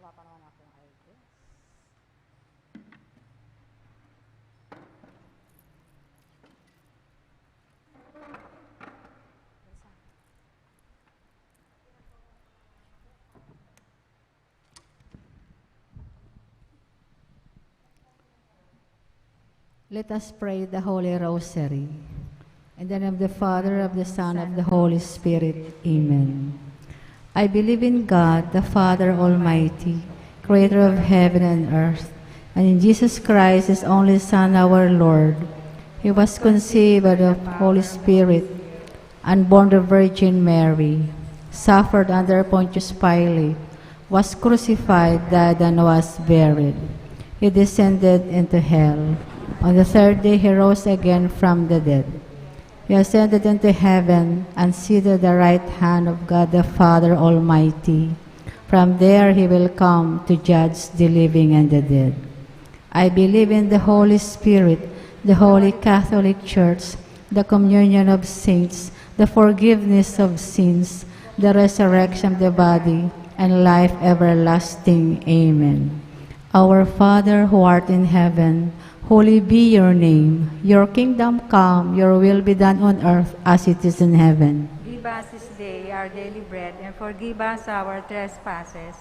Wala pa naman akong idea. Let us pray the Holy Rosary. In the name of the Father, of the Son, of the Holy Spirit. Amen. I believe in God, the Father Almighty, creator of heaven and earth, and in Jesus Christ, his only Son, our Lord. He was conceived by the Holy Spirit and born of Virgin Mary, suffered under Pontius Pilate, was crucified, died, and was buried. He descended into hell. On the third day he rose again from the dead. He ascended into heaven and seated at the right hand of God the Father Almighty. From there he will come to judge the living and the dead. I believe in the Holy Spirit, the Holy Catholic Church, the communion of saints, the forgiveness of sins, the resurrection of the body, and life everlasting. Amen. Our Father who art in heaven, holy be your name. Your kingdom come, your will be done on earth as it is in heaven. Give us this day our daily bread, and forgive us our trespasses,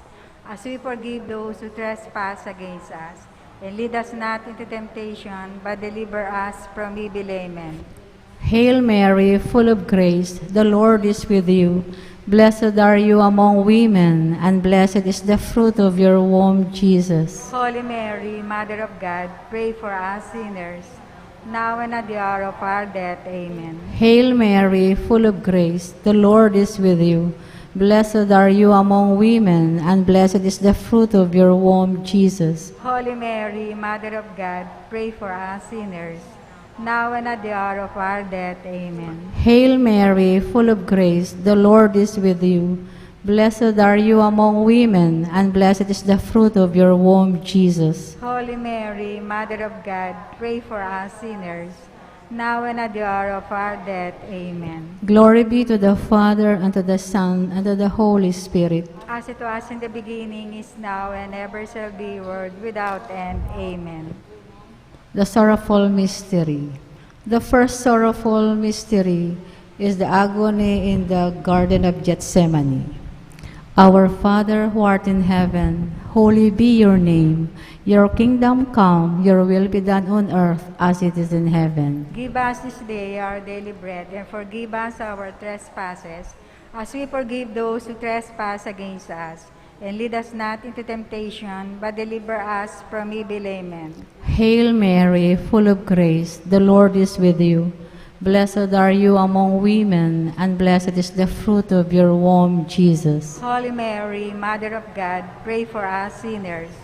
as we forgive those who trespass against us. And lead us not into temptation, but deliver us from evil. Amen. Hail Mary, full of grace, the Lord is with you. Blessed are you among women, and blessed is the fruit of your womb, Jesus. Holy Mary, Mother of God, pray for us sinners, now and at the hour of our death. Amen. Hail Mary, full of grace, the Lord is with you. Blessed are you among women, and blessed is the fruit of your womb, Jesus. Holy Mary, Mother of God, pray for us sinners, now and at the hour of our death. Amen. Hail Mary, full of grace, the Lord is with you. Blessed are you among women, and blessed is the fruit of your womb, Jesus. Holy Mary, Mother of God, pray for us sinners, now and at the hour of our death. Amen. Glory be to the Father, and to the Son, and to the Holy Spirit. As it was in the beginning, is now, and ever shall be, world without end. Amen. The sorrowful mystery. The first sorrowful mystery is the agony in the Garden of Gethsemane. Our Father who art in heaven, holy be your name. Your kingdom come, your will be done on earth as it is in heaven. Give us this day our daily bread, and forgive us our trespasses, as we forgive those who trespass against us. And lead us not into temptation, but deliver us from evil. Amen. Hail Mary, full of grace, the Lord is with you. Blessed are you among women, and blessed is the fruit of your womb, Jesus. Holy Mary, Mother of God, pray for us sinners,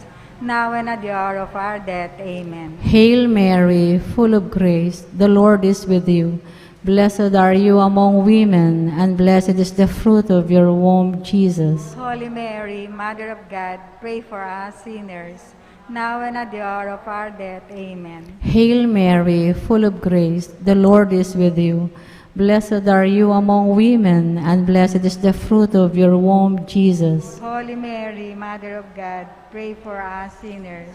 now and at the hour of our death. Amen. Hail Mary, full of grace, the Lord is with you. Blessed are you among women, and blessed is the fruit of your womb, Jesus. Holy Mary, Mother of God, pray for us sinners, now and at the hour of our death. Amen. Hail Mary, full of grace, the Lord is with you. Blessed are you among women, and blessed is the fruit of your womb, Jesus. Holy Mary, Mother of God, pray for us sinners,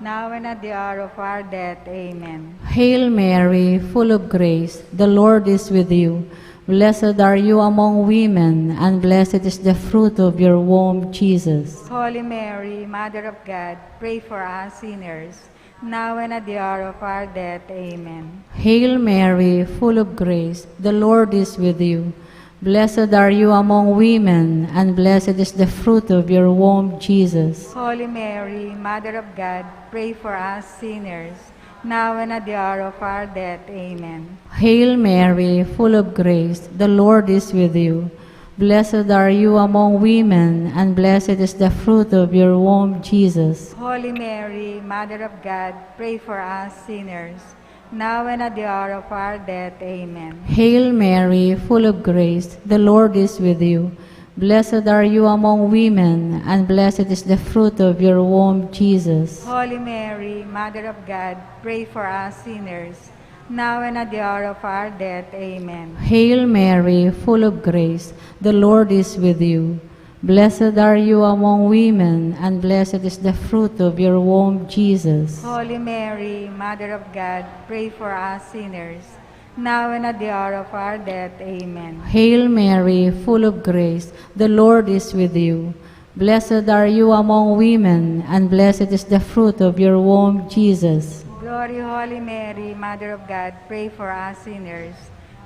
now and at the hour of our death. Amen. Hail Mary, full of grace, the Lord is with you. Blessed are you among women, and blessed is the fruit of your womb, Jesus. Holy Mary, Mother of God, pray for us sinners, now and at the hour of our death. Amen. Hail Mary, full of grace, the Lord is with you. Blessed are you among women, and blessed is the fruit of your womb, Jesus. Holy Mary, Mother of God, pray for us sinners, now and at the hour of our death. Amen. Hail Mary, full of grace, the Lord is with you. Blessed are you among women, and blessed is the fruit of your womb, Jesus. Holy Mary, Mother of God, pray for us sinners, now and at the hour of our death. Amen. Hail Mary, full of grace, the Lord is with you. Blessed are you among women, and blessed is the fruit of your womb, Jesus. Holy Mary, Mother of God, pray for us sinners, now and at the hour of our death. Amen. Hail Mary, full of grace, the Lord is with you. Blessed are you among women, and blessed is the fruit of your womb, Jesus. Holy Mary, Mother of God, pray for us sinners, now and at the hour of our death. Amen. Hail Mary, full of grace, the Lord is with you. Blessed are you among women, and blessed is the fruit of your womb, Jesus. Glory, Holy Mary, Mother of God, pray for us sinners,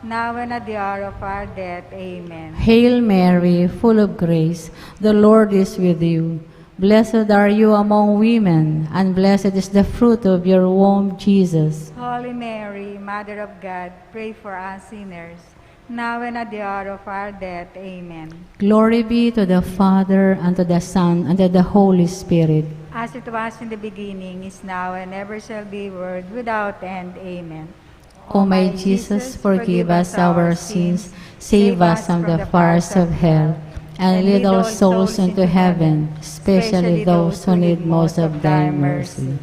now and at the hour of our death. Amen. Hail Mary, full of grace, the Lord is with you. Blessed are you among women, and blessed is the fruit of your womb, Jesus. Holy Mary, Mother of God, pray for us sinners, now and at the hour of our death. Amen. Glory be to the Father, and to the Son, and to the Holy Spirit. As it was in the beginning, is now, and ever shall be, world without end. Amen. O my Jesus, forgive us our sins, save us from the fires of hell, and lead all souls into heaven, especially those who need most of thy mercy.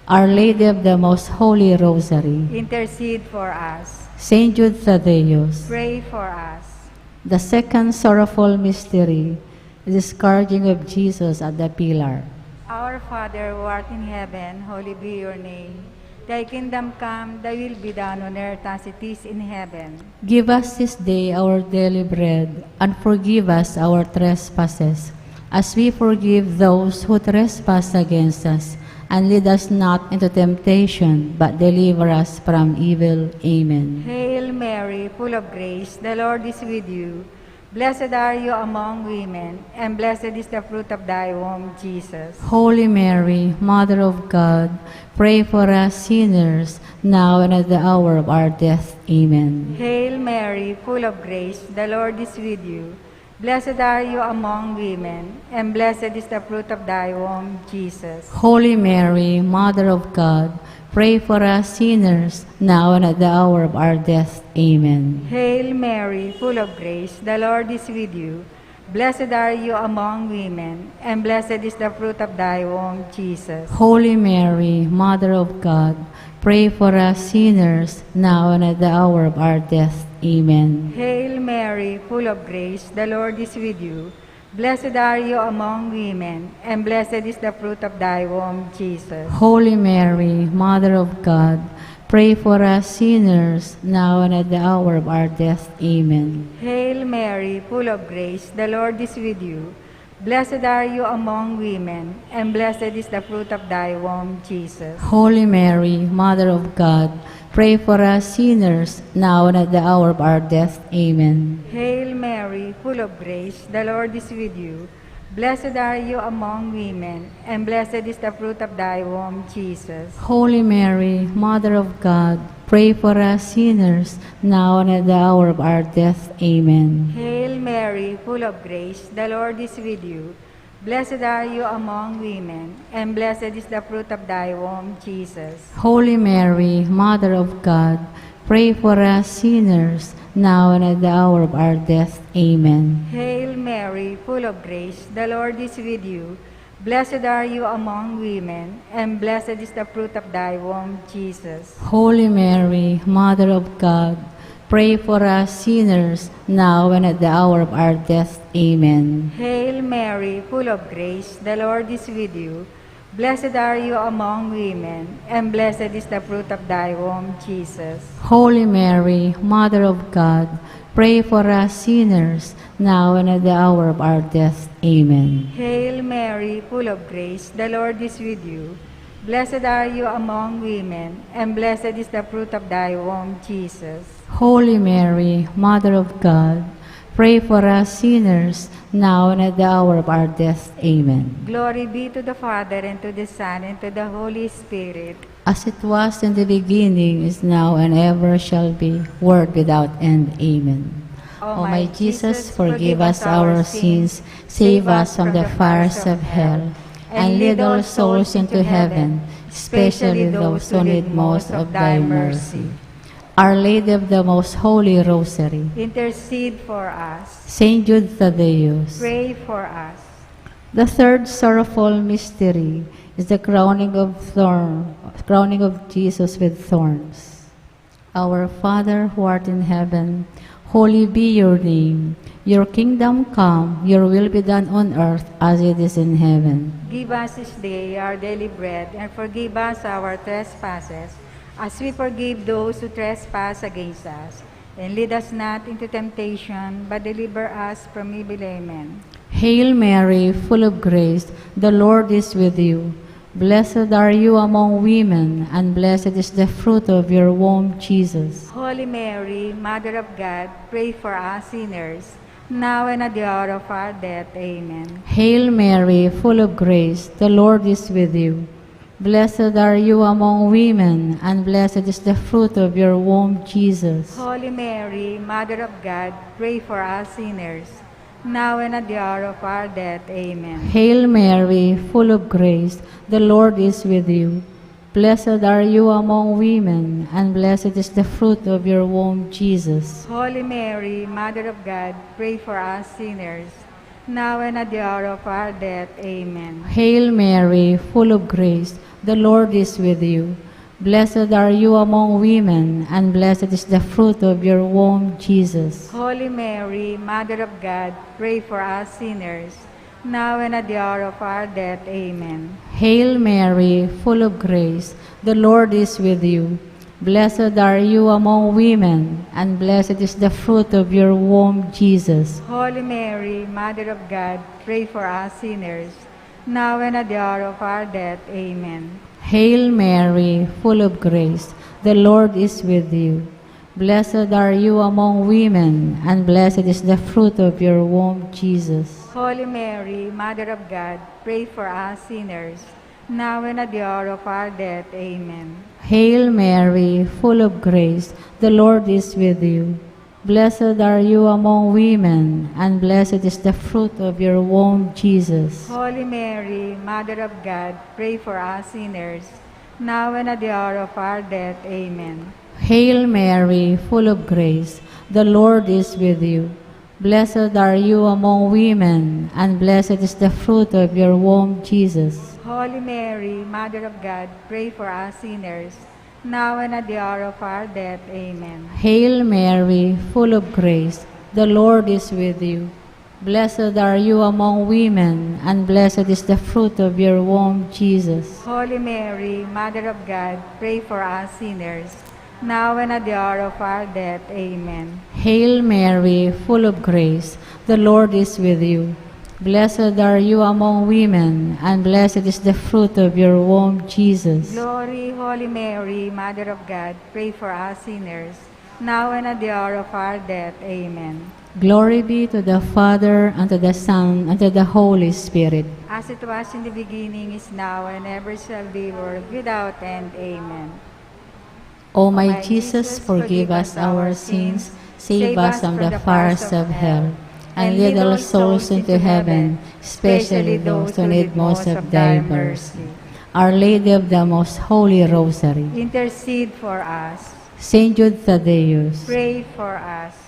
Our Lady of the Most Holy Rosary, Intercede for us. Saint Jude Thaddeus. Pray for us. The second sorrowful mystery, the scourging of Jesus at the pillar. Our Father who art in heaven, holy be your name. Thy kingdom come, thy will be done on earth as it is in heaven. Give us this day our daily bread, and forgive us our trespasses, as we forgive those who trespass against us. And lead us not into temptation, but deliver us from evil. Amen. Hail Mary, full of grace, the Lord is with you. Blessed are you among women, and blessed is the fruit of thy womb, Jesus. Holy Mary, Mother of God, pray for us sinners, now and at the hour of our death. Amen. Hail Mary, full of grace, the Lord is with you. Blessed are you among women, and blessed is the fruit of thy womb, Jesus. Holy Mary, Mother of God, pray for us sinners, now and at the hour of our death. Amen. Hail Mary, full of grace, the Lord is with you. Blessed are you among women, and blessed is the fruit of thy womb, Jesus. Holy Mary, Mother of God, pray for us sinners, now and at the hour of our death. Amen. Hail Mary, full of grace, the Lord is with you. Blessed are you among women, and blessed is the fruit of thy womb, Jesus. Holy Mary, Mother of God, pray for us sinners, now and at the hour of our death. Amen. Hail Mary, full of grace, the Lord is with you. Blessed are you among women, and blessed is the fruit of thy womb, Jesus. Holy Mary, Mother of God, pray for us sinners, now and at the hour of our death. Amen. Hail Mary, full of grace, the Lord is with you. Blessed are you among women, and blessed is the fruit of thy womb, Jesus. Holy Mary, Mother of God, pray for us sinners, now and at the hour of our death. Amen. Hail Mary, full of grace, the Lord is with you. Blessed are you among women, and blessed is the fruit of thy womb, Jesus. Holy Mary, Mother of God, pray for us sinners, now and at the hour of our death. Amen. Hail Mary, full of grace, the Lord is with you. Blessed are you among women, and blessed is the fruit of thy womb, Jesus. Holy Mary, Mother of God, pray for us sinners, now and at the hour of our death. Amen. Hail Mary, full of grace, the Lord is with you. Blessed are you among women, and blessed is the fruit of thy womb, Jesus. Holy Mary, Mother of God, pray for us sinners, now and at the hour of our death. Amen. Hail Mary, full of grace, the Lord is with you. Blessed are you among women, and blessed is the fruit of thy womb, Jesus. Holy Mary, Mother of God, pray for us sinners, now and at the hour of our death. Amen. Glory be to the Father, and to the Son, and to the Holy Spirit. As it was in the beginning, is now, and ever shall be, world without end. Amen. O my Jesus, forgive us our sins, save us from the fires of hell, and lead all souls into heaven, especially those who need most of thy mercy. Our Lady of the Most Holy Rosary, Intercede for us. Saint Jude Thaddeus. Pray for us. The third sorrowful mystery is the crowning of Jesus with thorns. Our Father who art in heaven, holy be your name. Your kingdom come, your will be done on earth as it is in heaven. Give us this day our daily bread, and forgive us our trespasses, as we forgive those who trespass against us. And lead us not into temptation, but deliver us from evil. Amen. Hail Mary, full of grace, the Lord is with you. Blessed are you among women, and blessed is the fruit of your womb, Jesus. Holy Mary, Mother of God, pray for us sinners, now and at the hour of our death. Amen. Hail Mary, full of grace, the Lord is with you. Blessed are you among women, and blessed is the fruit of your womb, Jesus. Holy Mary, Mother of God, pray for us sinners, now and at the hour of our death. Amen. Hail Mary, full of grace, the Lord is with you. Blessed are you among women, and blessed is the fruit of your womb, Jesus. Holy Mary, Mother of God, pray for us sinners, now and at the hour of our death. Amen. Hail Mary, full of grace, the Lord is with you. Blessed are you among women, and blessed is the fruit of your womb, Jesus. Holy Mary, Mother of God, pray for us sinners, now and at the hour of our death. Amen. Hail Mary, full of grace, the Lord is with you. Blessed are you among women, and blessed is the fruit of your womb, Jesus. Holy Mary, Mother of God, pray for us sinners, now and at the hour of our death. Amen. Hail Mary, full of grace, the Lord is with you. Blessed are you among women, and blessed is the fruit of your womb, Jesus. Holy Mary, Mother of God, pray for us sinners, now and at the hour of our death. Amen. Hail Mary, full of grace, the Lord is with you. Blessed are you among women, and blessed is the fruit of your womb, Jesus. Holy Mary, Mother of God, pray for us sinners, now and at the hour of our death. Amen. Hail Mary, full of grace, the Lord is with you. Blessed are you among women, and blessed is the fruit of your womb, Jesus. Holy Mary, Mother of God, pray for us sinners, now and at the hour of our death. Amen. Hail Mary, full of grace, the Lord is with you. Blessed are you among women, and blessed is the fruit of your womb, Jesus. Holy Mary, Mother of God, pray for us sinners, now and at the hour of our death. Amen. Hail Mary, full of grace, the Lord is with you. Blessed are you among women, and blessed is the fruit of your womb, Jesus. Glory, Holy Mary, Mother of God, pray for us sinners, now and at the hour of our death. Amen. Glory be to the Father, and to the Son, and to the Holy Spirit. As it was in the beginning, is now, and ever shall be, world without end. Amen. O my Jesus, forgive us our sins, save us from the fires of hell, and lead all souls into heaven, especially those who need most of thy mercy. Our Lady of the Most Holy Rosary, Intercede for us. Saint Jude Thaddeus. Pray for us.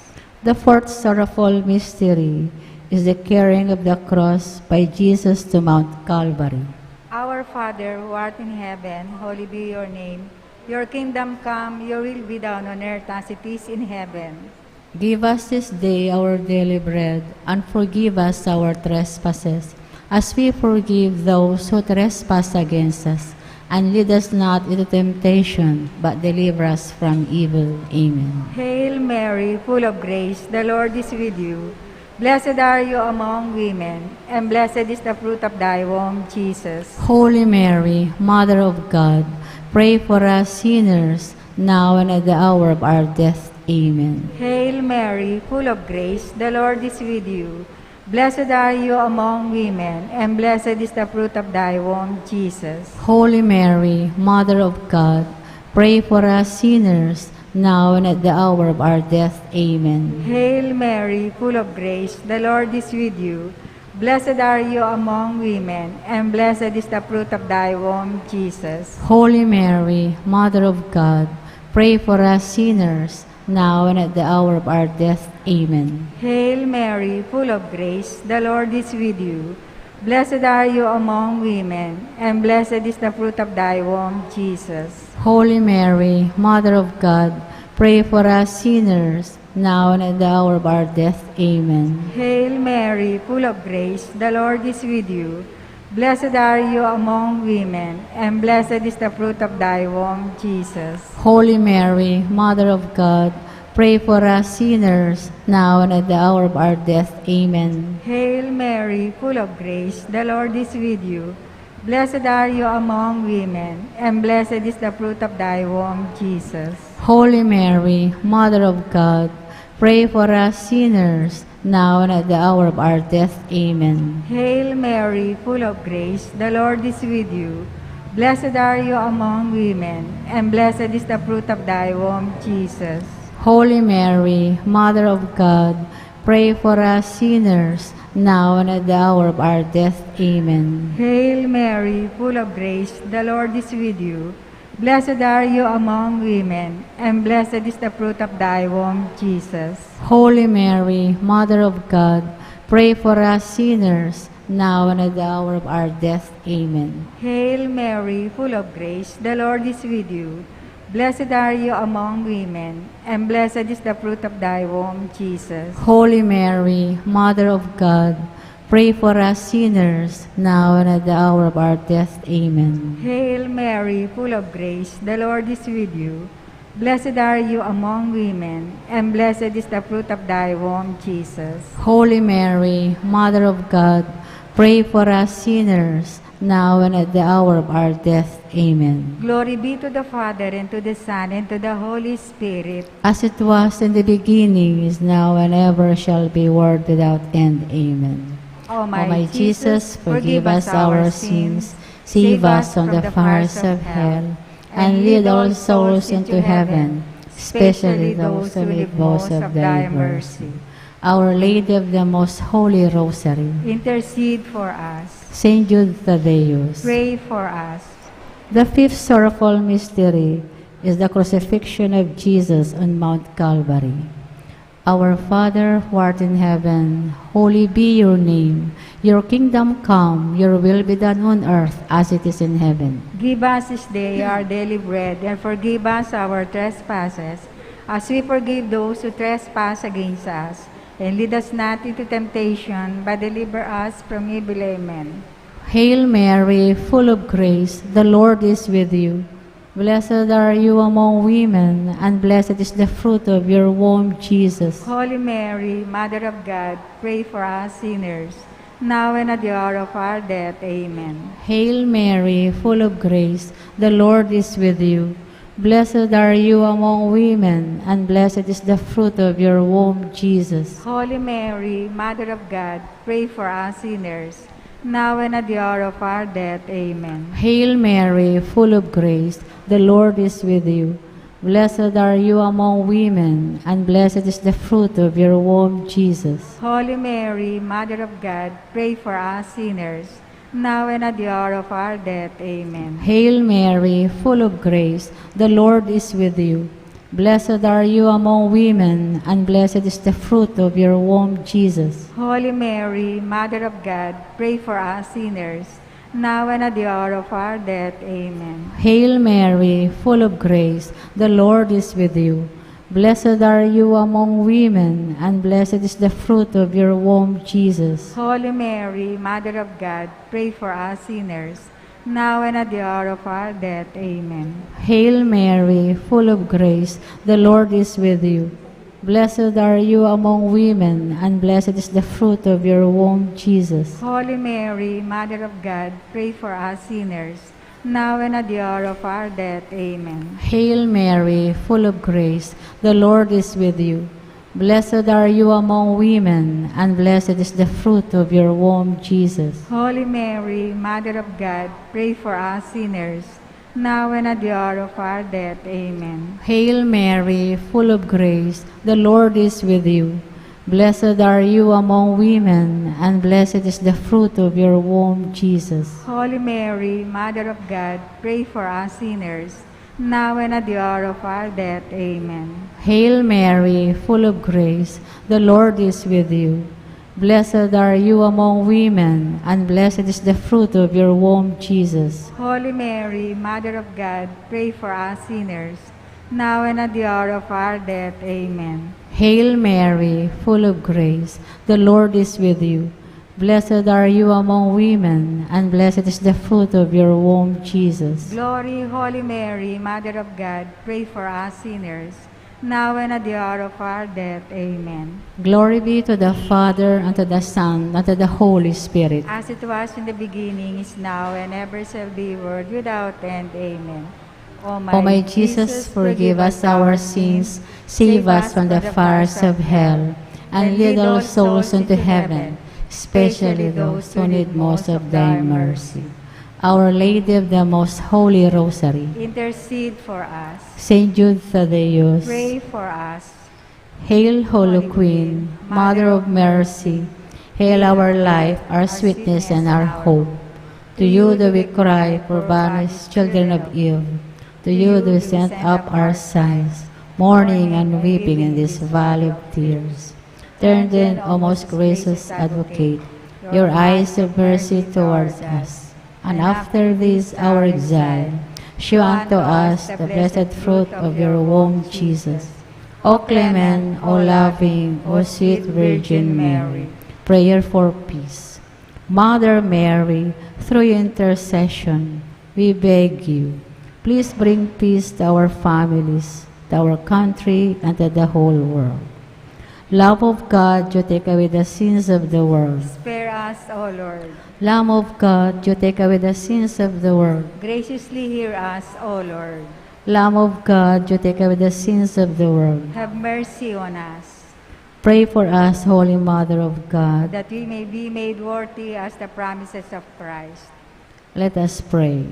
The fourth sorrowful mystery is the carrying of the cross by Jesus to Mount Calvary. Our Father, who art in heaven, holy be your name. Your kingdom come, your will be done on earth as it is in heaven. Give us this day our daily bread, and forgive us our trespasses, as we forgive those who trespass against us. And lead us not into temptation, but deliver us from evil. Amen. Hail Mary, full of grace, the Lord is with you. Blessed are you among women, and blessed is the fruit of thy womb, Jesus. Holy Mary, Mother of God, pray for us sinners, now and at the hour of our death. Amen. Hail Mary, full of grace, the Lord is with you. Blessed are you among women, and blessed is the fruit of thy womb, Jesus. Holy Mary, Mother of God, pray for us sinners, now and at the hour of our death. Amen. Hail Mary, full of grace, the Lord is with you. Blessed are you among women, and blessed is the fruit of thy womb, Jesus. Holy Mary, Mother of God, pray for us sinners, now and at the hour of our death. Amen. Hail Mary, full of grace, the Lord is with you. Blessed are you among women, and blessed is the fruit of thy womb, Jesus. Holy Mary, Mother of God, pray for us sinners, now and at the hour of our death. Amen. Hail Mary, full of grace, the Lord is with you. Blessed are you among women, and blessed is the fruit of thy womb, Jesus. Holy Mary, Mother of God, pray for us sinners, now and at the hour of our death. Amen. Hail Mary, full of grace, the Lord is with you. Blessed are you among women, and blessed is the fruit of thy womb, Jesus. Holy Mary, Mother of God, pray for us sinners, now and at the hour of our death. Amen. Hail Mary, full of grace, the Lord is with you. Blessed are you among women, and blessed is the fruit of thy womb, Jesus. Holy Mary, Mother of God, pray for us sinners, now and at the hour of our death. Amen. Hail Mary, full of grace, the Lord is with you. Blessed are you among women, and blessed is the fruit of thy womb, Jesus. Holy Mary, Mother of God, pray for us sinners, now and at the hour of our death. Amen. Hail Mary, full of grace, the Lord is with you. Blessed are you among women, and blessed is the fruit of thy womb, Jesus. Holy Mary, Mother of God, pray for us sinners, now and at the hour of our death. Amen. Hail Mary, full of grace, the Lord is with you. Blessed are you among women, and blessed is the fruit of thy womb, Jesus. Holy Mary, Mother of God, pray for us sinners, now and at the hour of our death. Amen. Glory be to the Father, and to the Son, and to the Holy Spirit. As it was in the beginning, is now, and ever shall be, world without end. Amen. O O my Jesus, forgive us our sins, save us from the fires of hell, and lead all souls into heaven, especially those who need most of thy mercy. Our Lady of the Most Holy Rosary, Intercede for us. Saint Jude Thaddeus. Pray for us. The fifth sorrowful mystery is the crucifixion of Jesus on Mount Calvary. Our Father, who art in heaven, holy be your name. Your kingdom come, your will be done on earth as it is in heaven. Give us this day our daily bread, and forgive us our trespasses, as we forgive those who trespass against us. And lead us not into temptation, but deliver us from evil. Amen. Hail Mary, full of grace, the Lord is with you. Blessed are you among women, and blessed is the fruit of your womb, Jesus. Holy Mary, Mother of God, pray for us sinners, now and at the hour of our death. Amen. Hail Mary, full of grace, the Lord is with you. Blessed are you among women, and blessed is the fruit of your womb, Jesus. Holy Mary, Mother of God, pray for us sinners, now and at the hour of our death. Amen. Hail Mary, full of grace, the Lord is with you. Blessed are you among women, and blessed is the fruit of your womb, Jesus. Holy Mary, Mother of God, pray for us sinners, now and at the hour of our death. Amen. Hail Mary, full of grace, the Lord is with you. Blessed are you among women, and blessed is the fruit of your womb, Jesus. Holy Mary, Mother of God, pray for us sinners, now and at the hour of our death. Amen. Hail Mary, full of grace, the Lord is with you. Blessed are you among women, and blessed is the fruit of your womb, Jesus. Holy Mary, Mother of God, pray for us sinners, now and at the hour of our death. Amen. Hail Mary, full of grace, the Lord is with you. Blessed are you among women, and blessed is the fruit of your womb, Jesus. Holy Mary, Mother of God, pray for us sinners, now and at the hour of our death. Amen. Hail Mary, full of grace, the Lord is with you. Blessed are you among women, and blessed is the fruit of your womb, Jesus. Holy Mary, Mother of God, pray for us sinners, now and at the hour of our death. Amen. Hail Mary, full of grace, the Lord is with you. Blessed are you among women, and blessed is the fruit of your womb, Jesus. Holy Mary, Mother of God, pray for us sinners, now and at the hour of our death. Amen. Hail Mary, full of grace, the Lord is with you. Blessed are you among women, and blessed is the fruit of your womb, Jesus. Holy Mary, Mother of God, pray for us sinners, now and at the hour of our death. Amen. Hail Mary, full of grace, the Lord is with you. Blessed are you among women, and blessed is the fruit of your womb, Jesus. Glory, Holy Mary, Mother of God, pray for us sinners, now and at the hour of our death. Amen. Glory be to the Father, and to the Son, and to the Holy Spirit. As it was in the beginning, is now, and ever shall be, world without end. Amen. O my Jesus, forgive us our sins, save us from the fires of hell, and lead all souls into heaven, especially those who need most of thy mercy. Our Lady of the Most Holy Rosary, Intercede for us. Saint Jude Thaddeus, Pray for us. Hail, Holy Queen, Mother of Mercy, hail our life, our sweetness, and our hope. To you do we cry, poor banished children of Eve. To you do we send up our sighs, mourning and weeping in this valley of tears. Turn then, O most gracious Advocate, your eyes of mercy towards us, and after this our exile, show unto us the blessed fruit of your womb, Jesus. O clement, O loving, O sweet Virgin Mary, prayer for peace. Mother Mary, through your intercession, we beg you, please bring peace to our families, to our country, and to the whole world. Love of God, you take away the sins of the world. Spare us, O Lord. Lamb of God, you take away the sins of the world. Graciously hear us, O Lord. Lamb of God, you take away the sins of the world. Have mercy on us, Pray for us, Holy Mother of God. that we may be made worthy as the promises of Christ. Let us pray.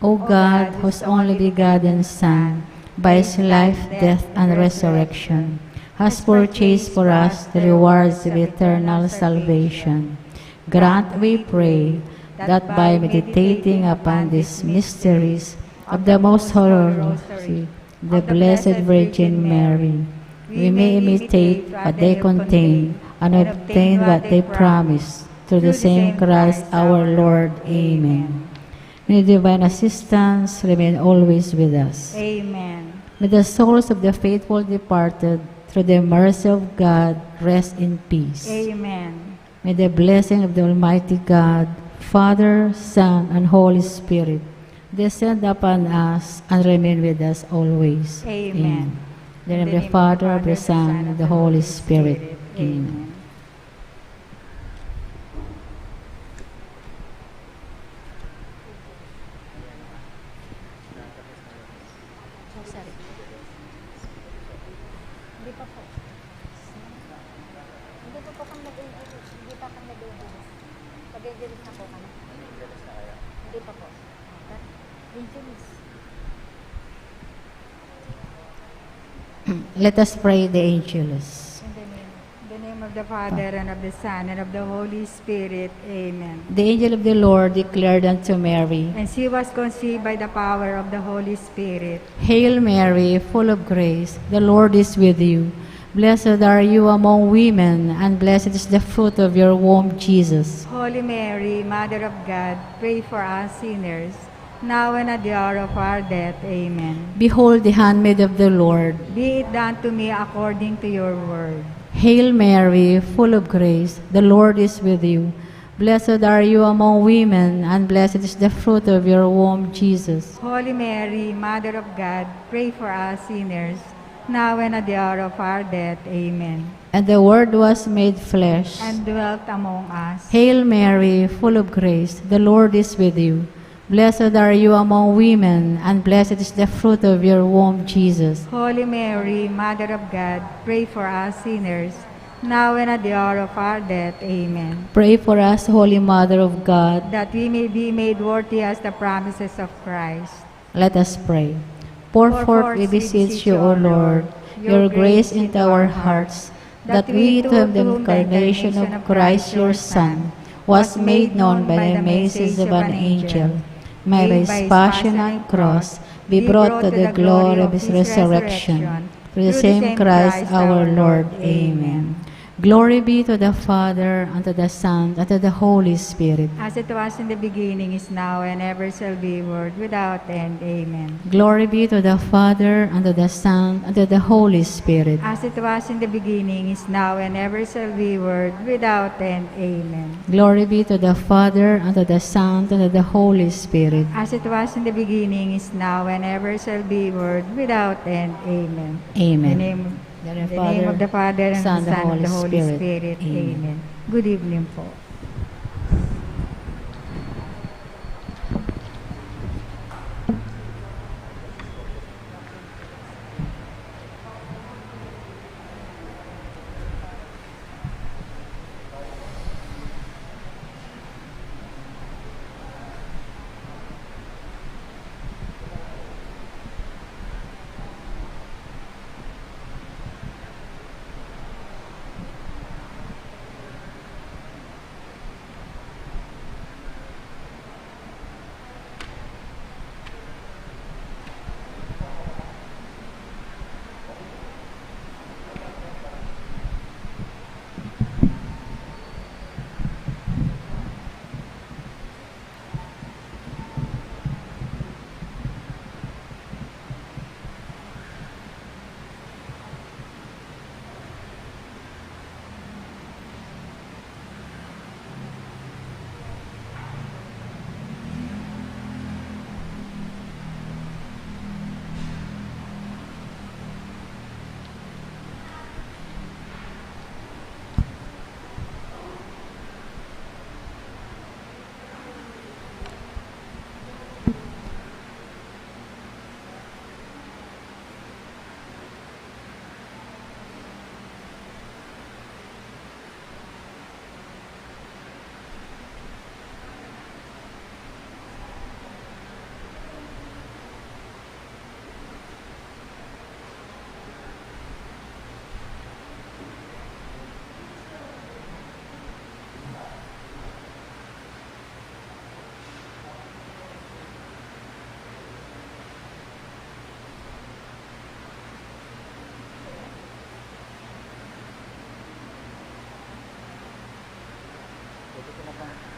O God, whose only begotten Son, by his life, death, and resurrection, has purchased for us the rewards of eternal salvation, grant, we pray, that by meditating upon these mysteries of the Most Holy Rosary, the Blessed Virgin Mary, we may imitate what they contain and obtain what they promise, through the same Christ our Lord. Amen. May the divine assistance remain always with us. Amen. May the souls of the faithful departed, through the mercy of God, rest in peace. Amen. May the blessing of the Almighty God, Father, Son, and Holy Spirit, descend upon us and remain with us always. Amen. In the name of the Father, of the Son, and of the Holy Spirit. Amen. Let us pray the Angelus. In the name of the Father, and of the Son, and of the Holy Spirit. Amen. The angel of the Lord declared unto Mary, And she was conceived by the power of the Holy Spirit. Hail Mary, full of grace, the Lord is with you. Blessed are you among women, and blessed is the fruit of your womb, Jesus. Holy Mary, Mother of God, pray for us sinners, now and at the hour of our death. Amen. Behold the handmaid of the Lord. Be it done to me according to your word. Hail Mary, full of grace, the Lord is with you. Blessed are you among women, and blessed is the fruit of your womb, Jesus. Holy Mary, Mother of God, pray for us sinners, now and at the hour of our death. Amen. And the Word was made flesh. And dwelt among us. Hail Mary, full of grace, the Lord is with you. Blessed are you among women, and blessed is the fruit of your womb, Jesus. Holy Mary, Mother of God, pray for us sinners, now and at the hour of our death. Amen. Pray for us, Holy Mother of God. That we may be made worthy as the promises of Christ. Let us pray. Pour forth, we beseech you, O Lord, your grace into our hearts, that we, to whom the incarnation of Christ your Son was made known by the message of an angel, may by his passion and cross be brought to the glory of his resurrection, through the same Christ our Lord. Amen. Glory be to the Father, and to the Son, and to the Holy Spirit. As it was in the beginning, is now, and ever shall be, world without end. Amen. Glory be to the Father, and to the Son, and to the Holy Spirit. As it was in the beginning, is now, and ever shall be, world without end. Amen. Glory be to the Father, and to the Son, and to the Holy Spirit. As it was in the beginning, is now, and ever shall be, world without end. Amen. Amen. In the name, In in the name of the Father, and Son, of the Son, and the Holy Spirit. Amen. Amen. Good evening po.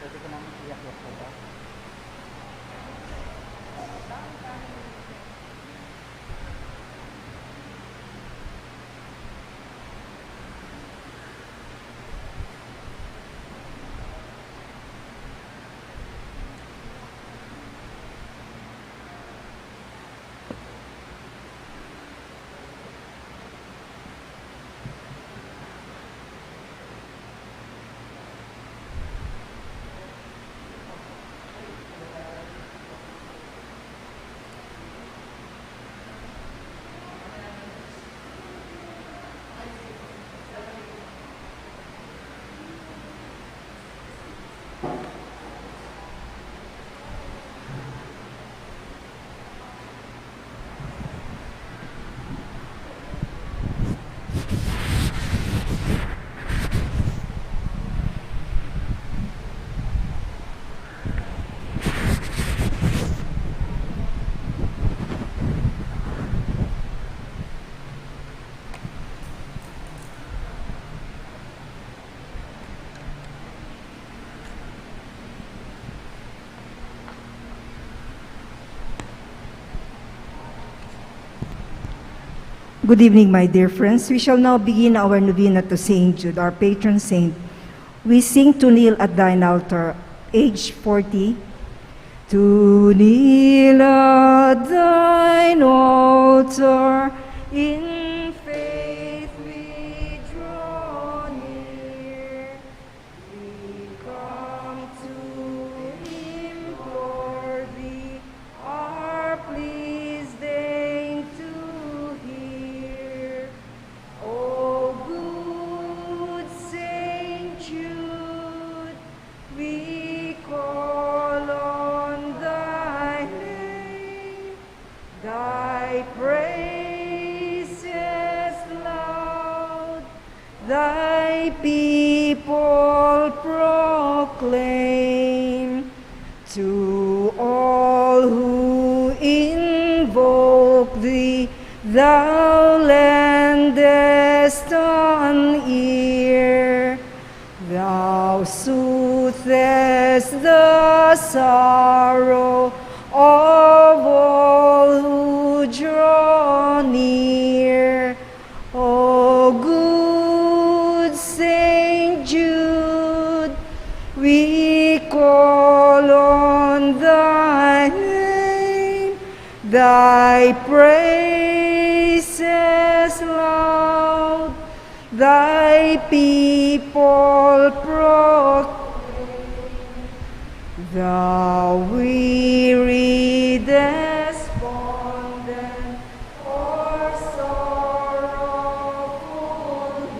Pwede ko naman iyak-yak ko ba? Good evening, my dear friends. We shall now begin our novena to Saint Jude, our patron saint. We sing to kneel at thine altar, age 40. To kneel at thine altar, in faith we draw near. We come to implore thee, our pleas deign to hear. O good Saint Jude, we call on thy name, thy praises loud, thy people proclaim. To all who invoke thee, thou lendest an ear. sorrow of all who draw near. O good Saint Jude, we call on thy name, thy praises loud, thy people proclaim. The weary despondent or sorrowful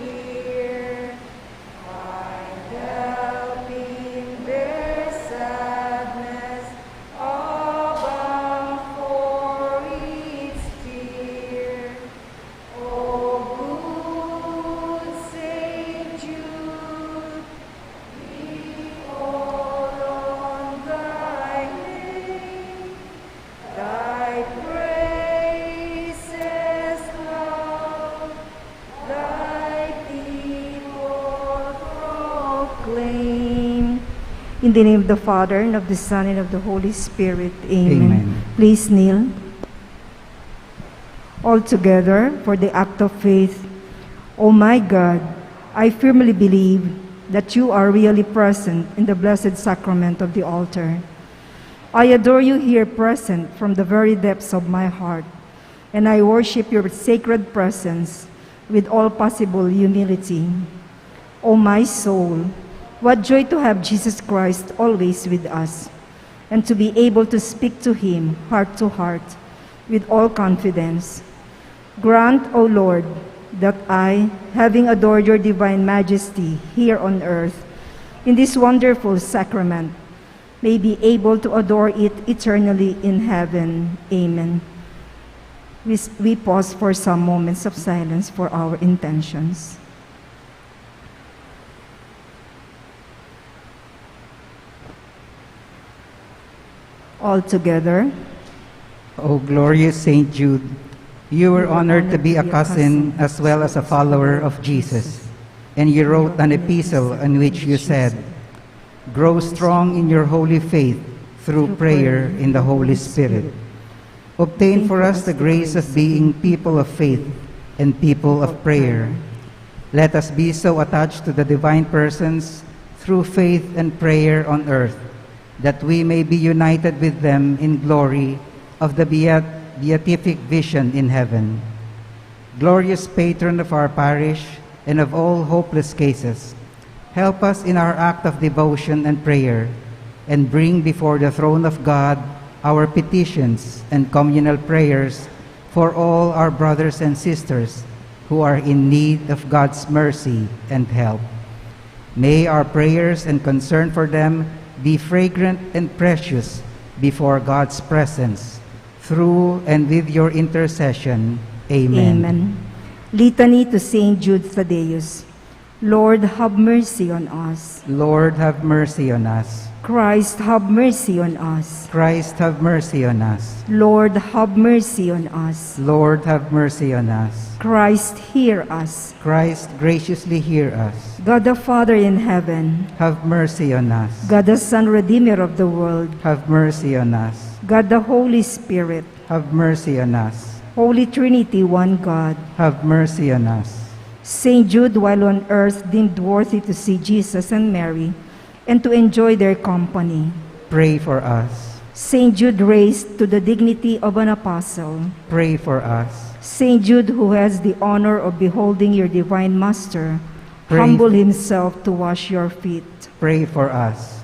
here, find help in their sadness, a balm for its tear. O good Saint Jude, we call on thy name, thy praises loud, thy people proclaim. In the name of the Father, and of the Son, and of the Holy Spirit. Amen. Amen. Please kneel. All together for the act of faith. O my God, I firmly believe that you are really present in the blessed sacrament of the altar. I adore you here present from the very depths of my heart, and I worship your sacred presence with all possible humility. O my soul, what joy to have Jesus Christ always with us, and to be able to speak to him heart to heart with all confidence. Grant, O Lord, that I, having adored your divine majesty here on earth, in this wonderful sacrament, may be able to adore it eternally in heaven. Amen. We pause for some moments of silence for our intentions. All together. O glorious Saint Jude, you were honored to be a cousin as well as a follower of Jesus, and you wrote an epistle in which you said, "Grow strong in your holy faith through prayer in the Holy Spirit. Obtain for us the grace of being people of faith and people of prayer. Let us be so attached to the divine persons through faith and prayer on earth, that we may be united with them in glory of the beatific vision in heaven. Glorious patron of our parish and of all hopeless cases, help us in our act of devotion and prayer, and bring before the throne of God our petitions and communal prayers for all our brothers and sisters who are in need of God's mercy and help. May our prayers and concern for them be fragrant and precious before God's presence, through and with your intercession. Amen. Amen. Litany to Saint Jude Thaddeus. Lord, have mercy on us. Lord, have mercy on us. Christ, have mercy on us. Christ, have mercy on us. Lord, have mercy on us. Lord, have mercy on us. Christ, hear us. Christ, graciously hear us. God the Father in heaven, Have mercy on us. God the Son, Redeemer of the world, Have mercy on us. God the Holy Spirit, Have mercy on us. Holy Trinity, one God. Have mercy on us. Saint Jude, while on earth, deemed worthy to see Jesus and Mary and to enjoy their company. Pray for us. Saint Jude, raised to the dignity of an apostle. Pray for us. Saint Jude, who has the honor of beholding your divine Master, Pray. humble himself to wash your feet. Pray for us.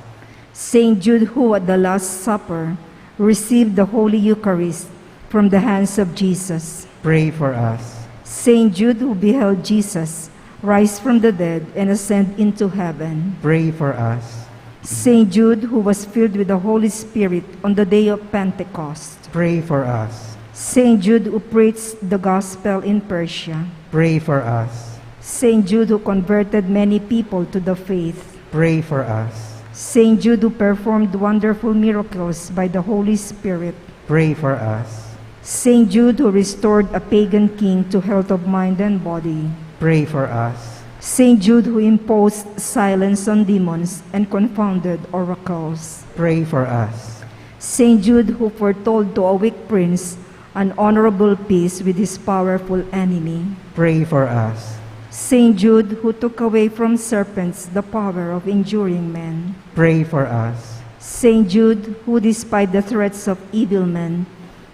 Saint Jude, who at the Last Supper received the Holy Eucharist from the hands of Jesus. Pray for us. Saint Jude, who beheld Jesus rise from the dead and ascend into heaven. Pray for us. Saint Jude, who was filled with the Holy Spirit on the day of Pentecost. Pray for us. Saint Jude, who preached the gospel in Persia. Pray for us. Saint Jude, who converted many people to the faith. Pray for us. Saint Jude, who performed wonderful miracles by the Holy Spirit. Pray for us. Saint Jude, who restored a pagan king to health of mind and body. Pray for us. Saint Jude, who imposed silence on demons and confounded oracles. pray for us. Saint Jude, who foretold to a weak prince an honorable peace with his powerful enemy. Pray for us. Saint Jude, who took away from serpents the power of injuring men. Pray for us. Saint Jude, who despite the threats of evil men,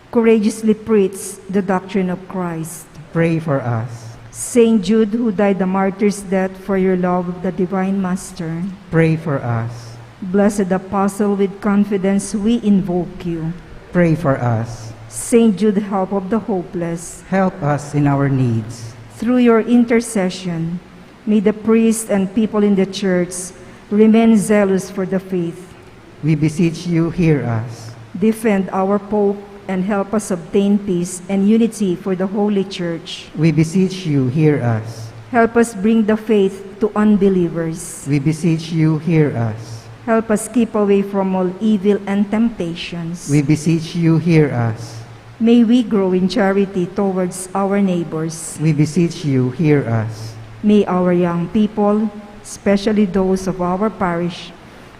courageously preached the doctrine of Christ. Pray for us. Saint Jude, who died a martyr's death for your love of the Divine Master. Pray for us. Blessed Apostle, with confidence we invoke you. Pray for us. Saint Jude, help of the hopeless, Help us in our needs. through your intercession, may the priests and people in the Church remain zealous for the faith. We beseech you, hear us. Defend our Pope and help us obtain peace and unity for the Holy Church. We beseech you, hear us. Help us bring the faith to unbelievers. We beseech you, hear us. Help us keep away from all evil and temptations. We beseech you, hear us. May we grow in charity towards our neighbors. We beseech you, hear us. May our young people, especially those of our parish,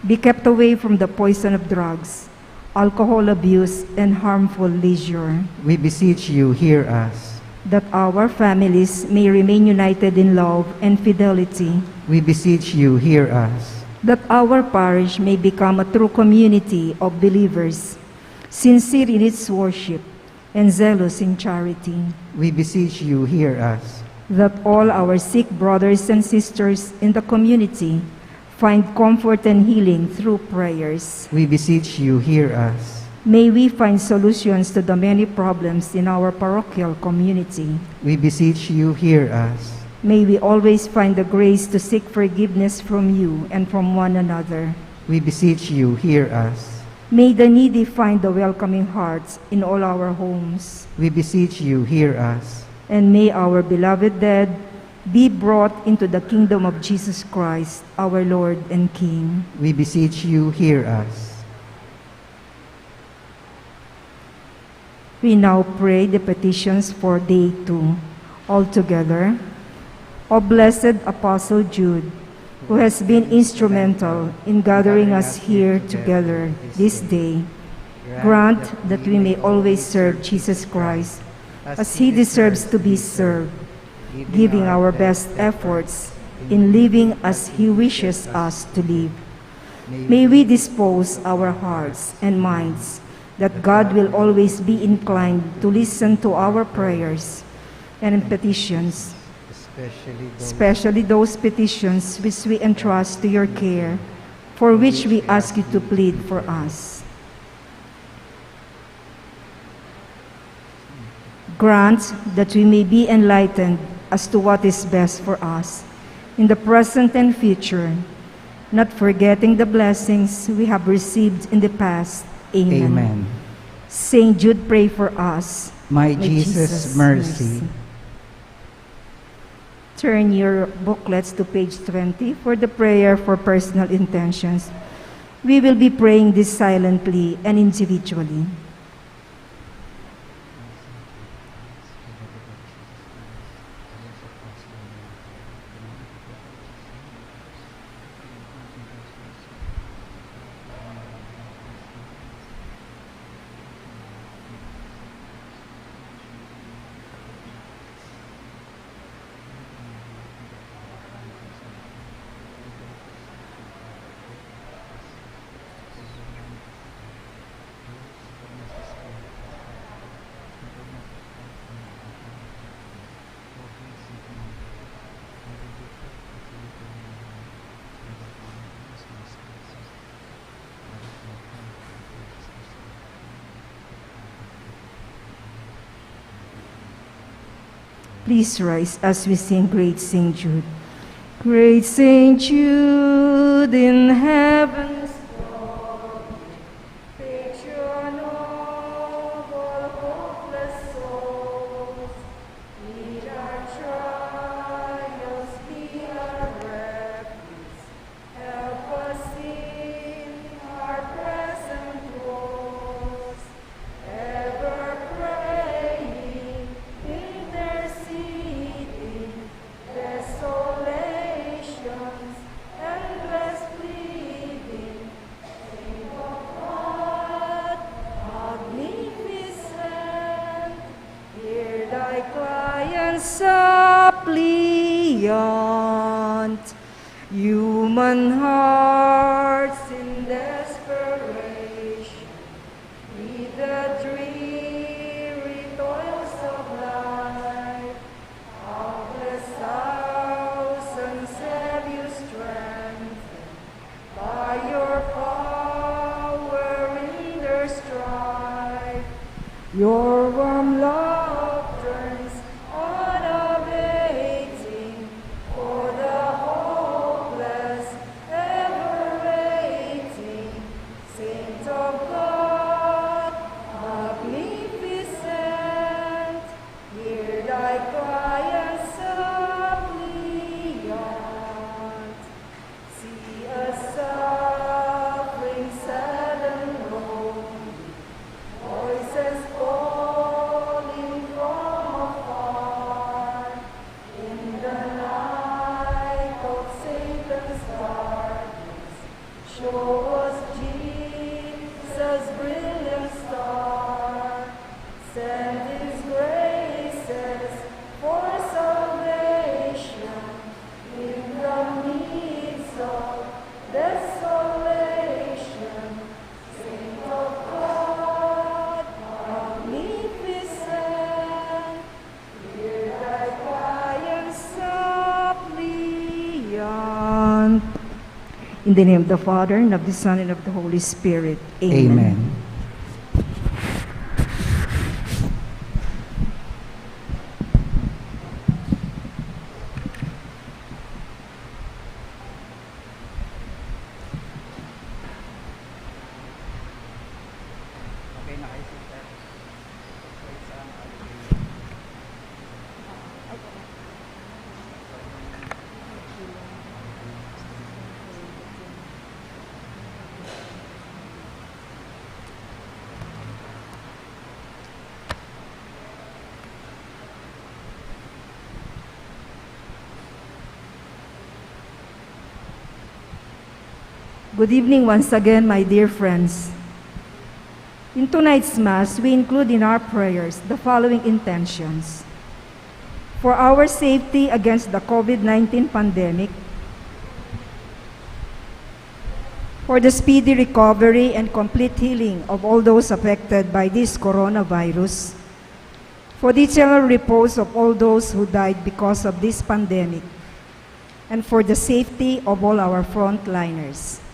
be kept away from the poison of drugs, alcohol abuse, and harmful leisure. We beseech you, hear us. That our families may remain united in love and fidelity. We beseech you, hear us. That our parish may become a true community of believers, sincere in its worship, and zealous in charity. We beseech you, hear us. That all our sick brothers and sisters in the community find comfort and healing through prayers. We beseech you, hear us. May we find solutions to the many problems in our parochial community. We beseech you, hear us. May we always find the grace to seek forgiveness from you and from one another. We beseech you, hear us. May the needy find the welcoming hearts in all our homes. We beseech you, hear us. And may our beloved dead be brought into the kingdom of Jesus Christ, our Lord and King. We beseech you, hear us. We now pray the petitions for Day 2. All together. O blessed Apostle Jude, who has been instrumental in gathering us here together this day, grant that we may always serve Jesus Christ as he deserves to be served, giving our best efforts in living as he wishes us to live. May we dispose our hearts and minds that God will always be inclined to listen to our prayers and petitions, especially those petitions which we entrust to your care, for which we ask you to plead for us. Grant that we may be enlightened as to what is best for us in the present and future, not forgetting the blessings we have received in the past. Amen. Amen. Saint Jude, pray for us. My Jesus, mercy. Turn your booklets to page 20 for the prayer for personal intentions. We will be praying this silently and individually. Please rise as we sing Great Saint Jude. Great Saint Jude in heaven's throne, patron of all hopeless souls, lead our trials, be our refuge, help us in our present woes, ever praying, interceding, desolations, endless pleading, and suppliant, human hearts in desperation, with the dreary toils of life, countless thousands have you strengthened by your power in their strife. Your warm love turns unabating for the hopeless, ever waiting. Saint of God, magnificent, hear thy cry and suppliant. See us suffering, sad and lone, voices calling from afar. In the night of Satan's darkness, show us Jesus' brilliant star. Send his graces for salvation in the midst of desolation. Saint of God, magnificent, hear thy cry and suppliant. In the name of the Father, and of the Son, and of the Holy Spirit. Amen. Okay na kayo, sister. So, isang Good evening once again, my dear friends. In tonight's Mass, we include in our prayers the following intentions. For our safety against the COVID-19 pandemic, for the speedy recovery and complete healing of all those affected by this coronavirus, for the eternal repose of all those who died because of this pandemic, and for the safety of all our frontliners.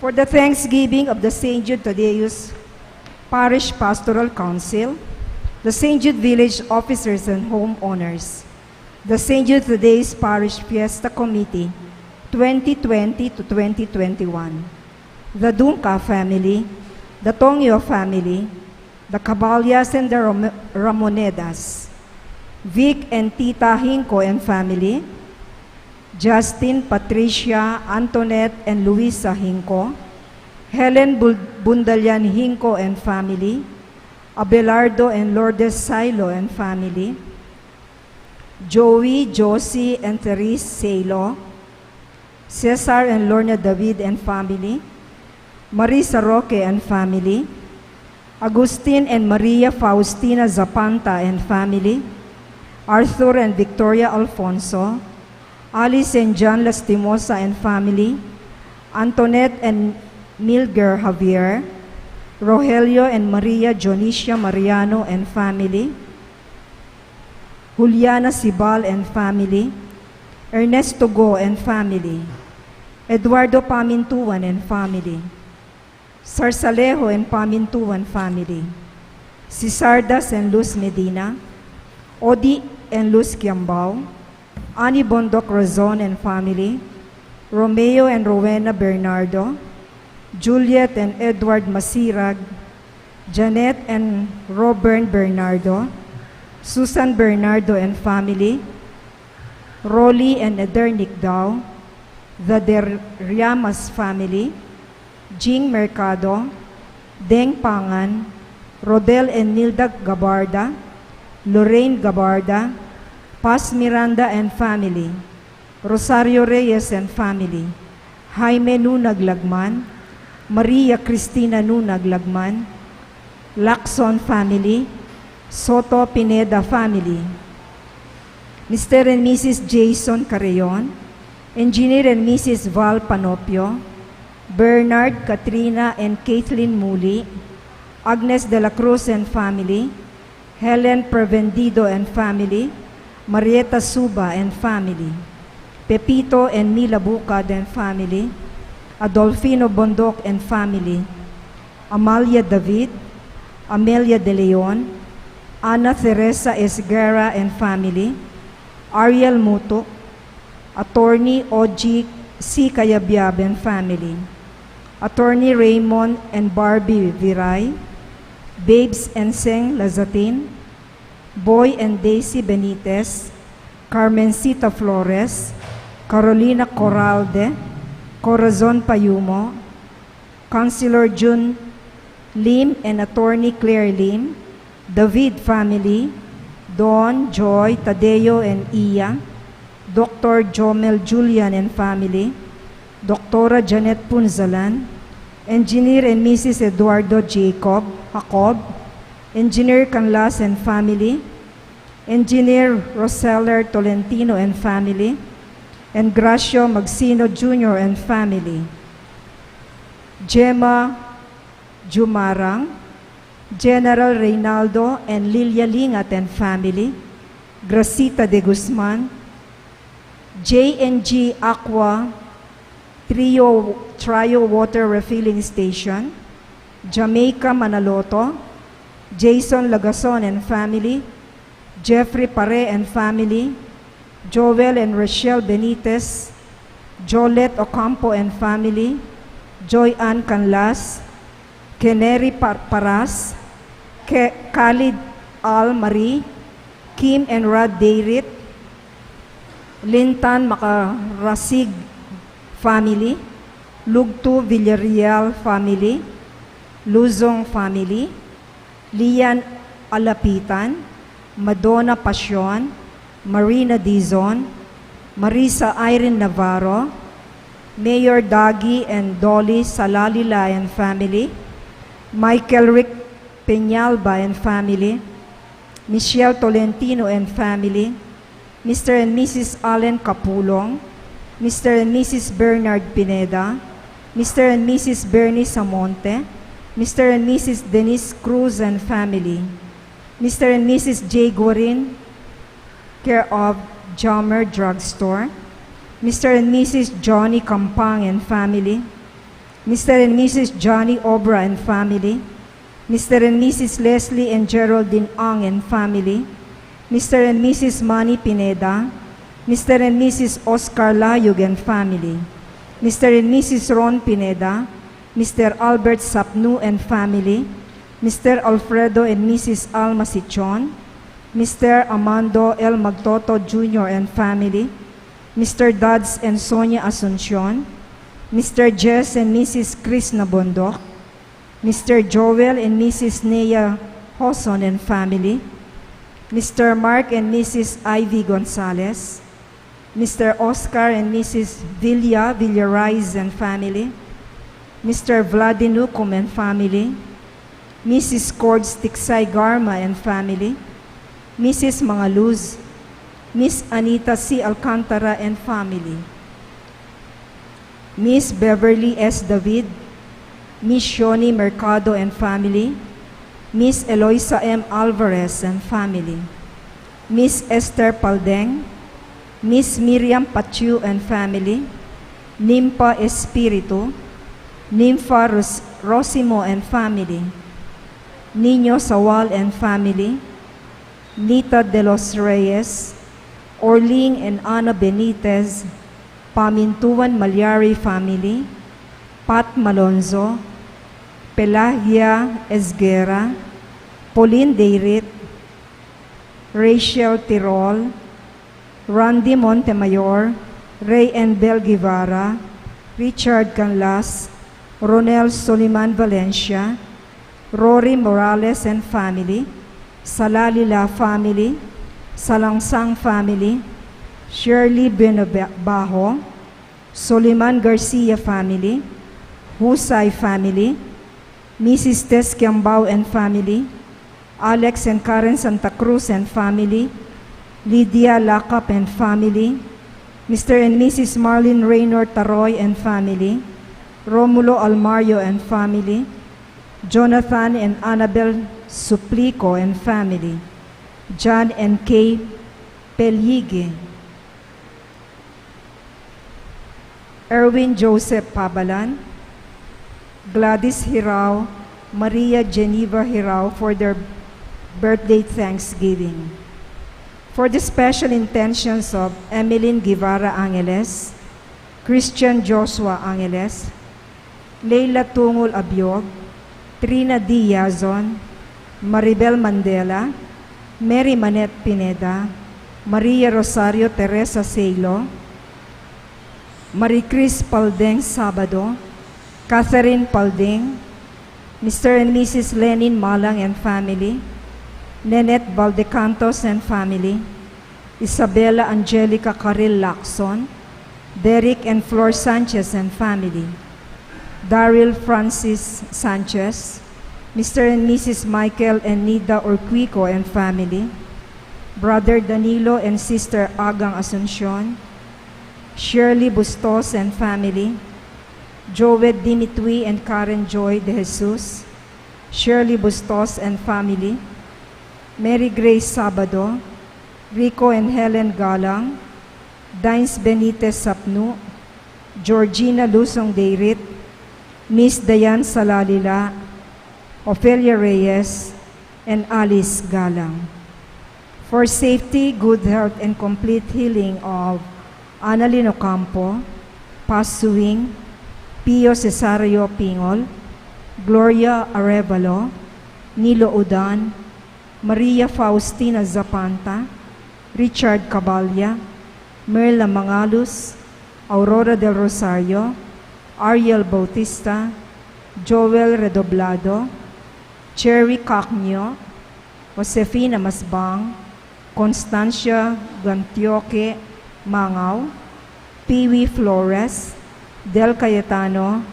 For the thanksgiving of the St. Jude Thaddeus Parish Pastoral Council, the St. Jude Village Officers and Homeowners, the St. Jude Thaddeus Parish Fiesta Committee 2020 to 2021, the Dunca family, the Tongyo family, the Caballas and the Ramonedas, Vic and Tita Hinco and family, Justin, Patricia, Antoinette, and Luisa Hinco, Helen Bundalian Hinco and family, Abelardo and Lourdes Silo and family, Joey, Josie, and Therese Salo, Cesar and Lorna David and family, Marisa Roque and family, Agustin and Maria Faustina Zapanta and family, Arthur and Victoria Alfonso, Alice and John Lastimosa and family, Antoinette and Milger Javier, Rogelio and Maria Jonicia Mariano and family, Juliana Sibal and family, Ernesto Go and family, Eduardo Pamintuan and family, Sarsalejo and Pamintuan family, Cisardas and Luz Medina, Odi and Luz Kiambao, Ani Bondoc Razon and family, Romeo and Rowena Bernardo, Juliet and Edward Masirag, Janet and Robert Bernardo, Susan Bernardo and family, Rolly and Edernic Dao, the Derriamas family, Jing Mercado, Deng Pangan, Rodel and Nilda Gabarda, Lorraine Gabarda, Paz Miranda and family, Rosario Reyes and family, Jaime Nunag Lagman, Maria Cristina Nunag Lagman, Lacson family, Soto Pineda family, Mr. and Mrs. Jason Carreon, Engineer and Mrs. Val Panopio, Bernard, Katrina, and Kathleen Muli, Agnes de la Cruz and family, Helen Prevendido and family, Marieta Suba and family, Pepito and Mila Bucad and family, Adolfino Bondok and family, Amalia David, Amelia De Leon, Ana Teresa Esguerra and family, Ariel Muto, Attorney Oji C. Cayabyab and family, Attorney Raymond and Barbie Viray, Babes and Seng Lazatin, Boy and Daisy Benitez, Carmencita Flores, Carolina Corralde, Corazon Payumo, Councilor June Lim and Attorney Claire Lim, David family, Don, Joy, Tadeo and Iya, Dr. Jomel Julian and family, Dr. Janet Punzalan, Engineer and Mrs. Eduardo Jacob, Engineer Canlas and family, Engineer Roseller Tolentino and family, and Gracio Magsino Jr. and family, Gemma Jumarang, General Reynaldo and Lilia Lingat and family, Gracita de Guzman, J&G Aqua Trio Water Refilling Station, Jamaica Manaloto, Jason Lagason and family, Jeffrey Pare and family, Joel and Rochelle Benitez, Jolette Ocampo and family, Joy Ann Canlas, Keneri Paras, Khalid Al-Marie, Kim and Rod Dayrit, Lintan Makarasig family, Lugtu Villarreal family, Luzong family, Lian Alapitan, Madonna Pasyon, Marina Dizon, Marisa Irene Navarro, Mayor Dagi and Dolly Salalila and family, Michael Rick Peñalba and family, Michelle Tolentino and family, Mr. and Mrs. Allen Capulong, Mr. and Mrs. Bernard Pineda, Mr. and Mrs. Bernie Samonte, Mr. and Mrs. Denise Cruz and family, Mr. and Mrs. J. Guarin, care of Jammer Drugstore, Mr. and Mrs. Johnny Campang and family, Mr. and Mrs. Johnny Obra and family, Mr. and Mrs. Leslie and Geraldine Ang and family, Mr. and Mrs. Manny Pineda, Mr. and Mrs. Oscar Layug and family, Mr. and Mrs. Ron Pineda, Mr. Albert Sapnu and family, Mr. Alfredo and Mrs. Alma Sichon, Mr. Amando L. Magtoto Jr. and family, Mr. Dads and Sonia Asuncion, Mr. Jess and Mrs. Chris Nabondok, Mr. Joel and Mrs. Nea Hoson and family, Mr. Mark and Mrs. Ivy Gonzalez, Mr. Oscar and Mrs. Villaraiz and family, Mr. Vladinukum and family, Mrs. Cords Tiksay Garma and family, Mrs. Mangaluz, Miss Anita C. Alcantara and family, Miss Beverly S. David, Miss Shoni Mercado and family, Miss Eloisa M. Alvarez and family, Miss Esther Paldeng, Miss Miriam Pachu and family, Nimpa Espiritu, Nympha Rosimo and family, Nino Sawal and family, Nita de los Reyes, Orling and Ana Benitez, Pamintuan Malyari family, Pat Malonzo, Pelagia Esguera, Pauline Dayrit, Rachel Tirol, Randy Montemayor, Ray and Bel Guevara, Richard Canlas, Ronel Soliman Valencia, Rory Morales and family, Salalila family, Salangsang family, Shirley Benabajo, Soliman Garcia family, Husay family, Mrs. Tess Kiambao and family, Alex and Karen Santa Cruz and family, Lydia Lacap and family, Mr. and Mrs. Marlene Raynor Taroy and family, Romulo Almario and family, Jonathan and Annabel Suplico and family, John and Kay Pelige, Erwin Joseph Pabalan, Gladys Hirao, Maria Geneva Hirao for their birthday Thanksgiving. For the special intentions of Emeline Guevara Angeles, Christian Joshua Angeles, Leila Tungol Abiog, Trina Diazon, Maribel Mandela, Mary Manette Pineda, Maria Rosario Teresa Selo, Maricris Paldeng Sabado, Catherine Paldeng, Mr. and Mrs. Lenin Malang and family, Nenette Valdecantos and family, Isabella Angelica Caril Lacson, Derek and Flor Sanchez and family, Daryl Francis Sanchez, Mr. and Mrs. Michael and Nida Urquico and family, Brother Danilo and Sister Agang Asuncion, Shirley Bustos and family, Joed Dimitri and Karen Joy de Jesus, Shirley Bustos and family, Mary Grace Sabado, Rico and Helen Galang, Dines Benitez Sapnu, Georgina Lusong Deirit, Miss Dayan Salalila, Ofelia Reyes, and Alice Galang. For safety, good health, and complete healing of Annalyn Ocampo, Paz Suing, Pio Cesario Pingol, Gloria Arevalo, Nilo Udan, Maria Faustina Zapanta, Richard Cabalya, Merla Mangalus, Aurora del Rosario, Ariel Bautista, Joel Redoblado, Cherry Cacnio, Josefina Masbang, Constancia Gantioque Mangaw, Piwi Flores, Del Cayetano,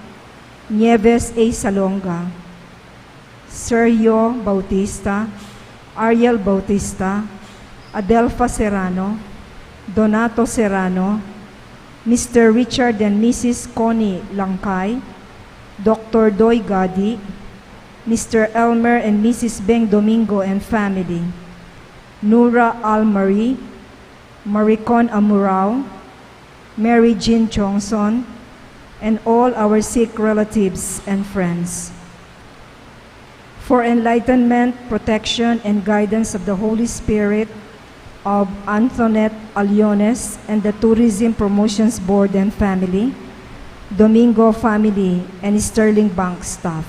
Nieves A. Salonga, Sergio Bautista, Ariel Bautista, Adelfa Serrano, Donato Serrano, Mr. Richard and Mrs. Connie Langkay, Dr. Doy Gadi, Mr. Elmer and Mrs. Beng Domingo and family, Nura Almarie, Maricon Amurao, Mary Jean Chongson, and all our sick relatives and friends. For enlightenment, protection, and guidance of the Holy Spirit of Antoinette Aliones and the Tourism Promotions Board and family, Domingo family, and Sterling Bank staff.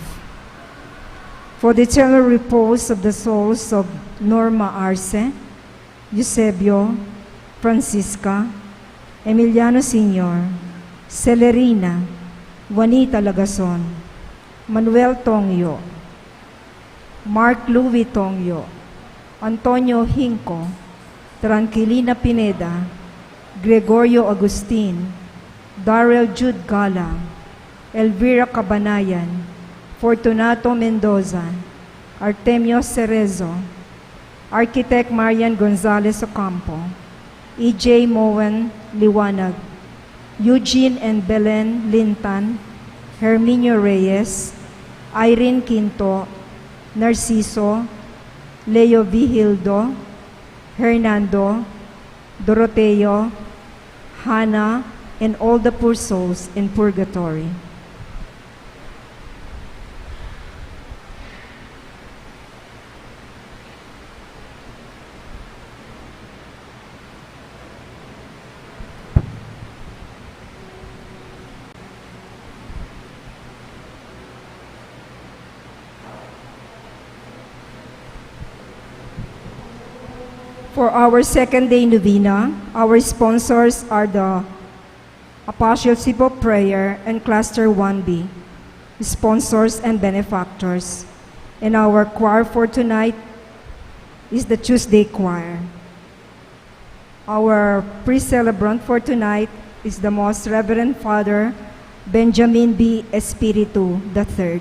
For the eternal repose of the souls of Norma Arce, Eusebio, Francisca, Emiliano Sr., Celerina, Juanita Lagason, Manuel Tongyo, Mark Louis Tongyo, Antonio Hinco, Tranquilina Pineda, Gregorio Agustin, Darrell Jude Galang, Elvira Cabanayan, Fortunato Mendoza, Artemio Cerezo, Architect Marian Gonzalez Ocampo, E.J. Moen Liwanag, Eugene and Belen Lintan, Herminio Reyes, Irene Quinto, Narciso, Leo Vigildo, Hernando, Doroteo, Hannah, and all the poor souls in purgatory. For our second day novena, our sponsors are the Apostleship of Prayer and Cluster 1B, sponsors and benefactors. And our choir for tonight is the Tuesday Choir. Our pre-celebrant for tonight is the Most Reverend Father Benjamin B. Espiritu III.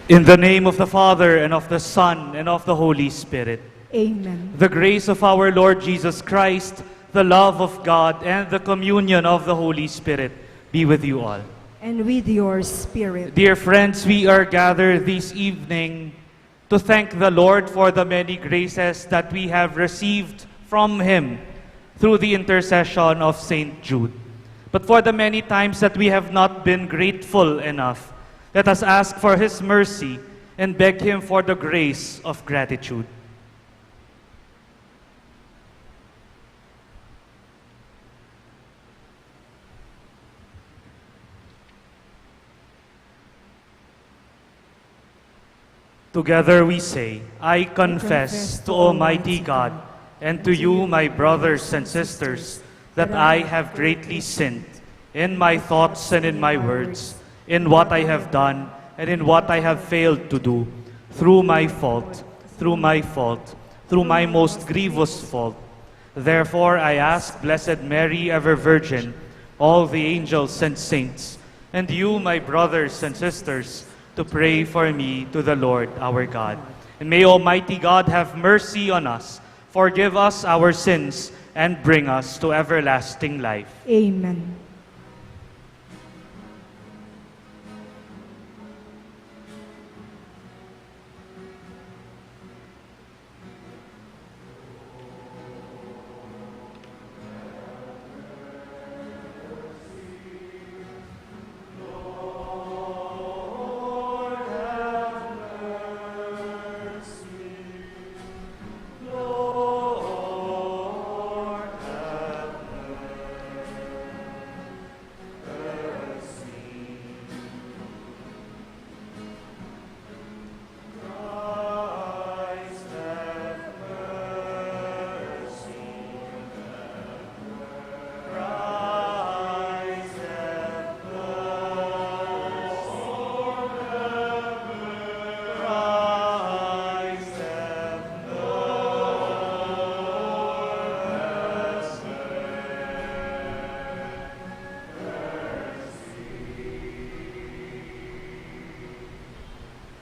In the name of the Father, and of the Son, and of the Holy Spirit. Amen. The grace of our Lord Jesus Christ, the love of God, and the communion of the Holy Spirit be with you all. And with your spirit. Dear friends, we are gathered this evening to thank the Lord for the many graces that we have received from Him through the intercession of Saint Jude. But for the many times that we have not been grateful enough, let us ask for His mercy and beg Him for the grace of gratitude. Together we say, I confess to Almighty God and to you, my brothers and sisters, that I have greatly sinned in my thoughts and in my words, in what I have done and in what I have failed to do, through my fault, through my most grievous fault. Therefore I ask Blessed Mary, ever Virgin, all the angels and saints, and you, my brothers and sisters, to pray for me to the Lord our God. And may Almighty God have mercy on us, forgive us our sins, and bring us to everlasting life. Amen.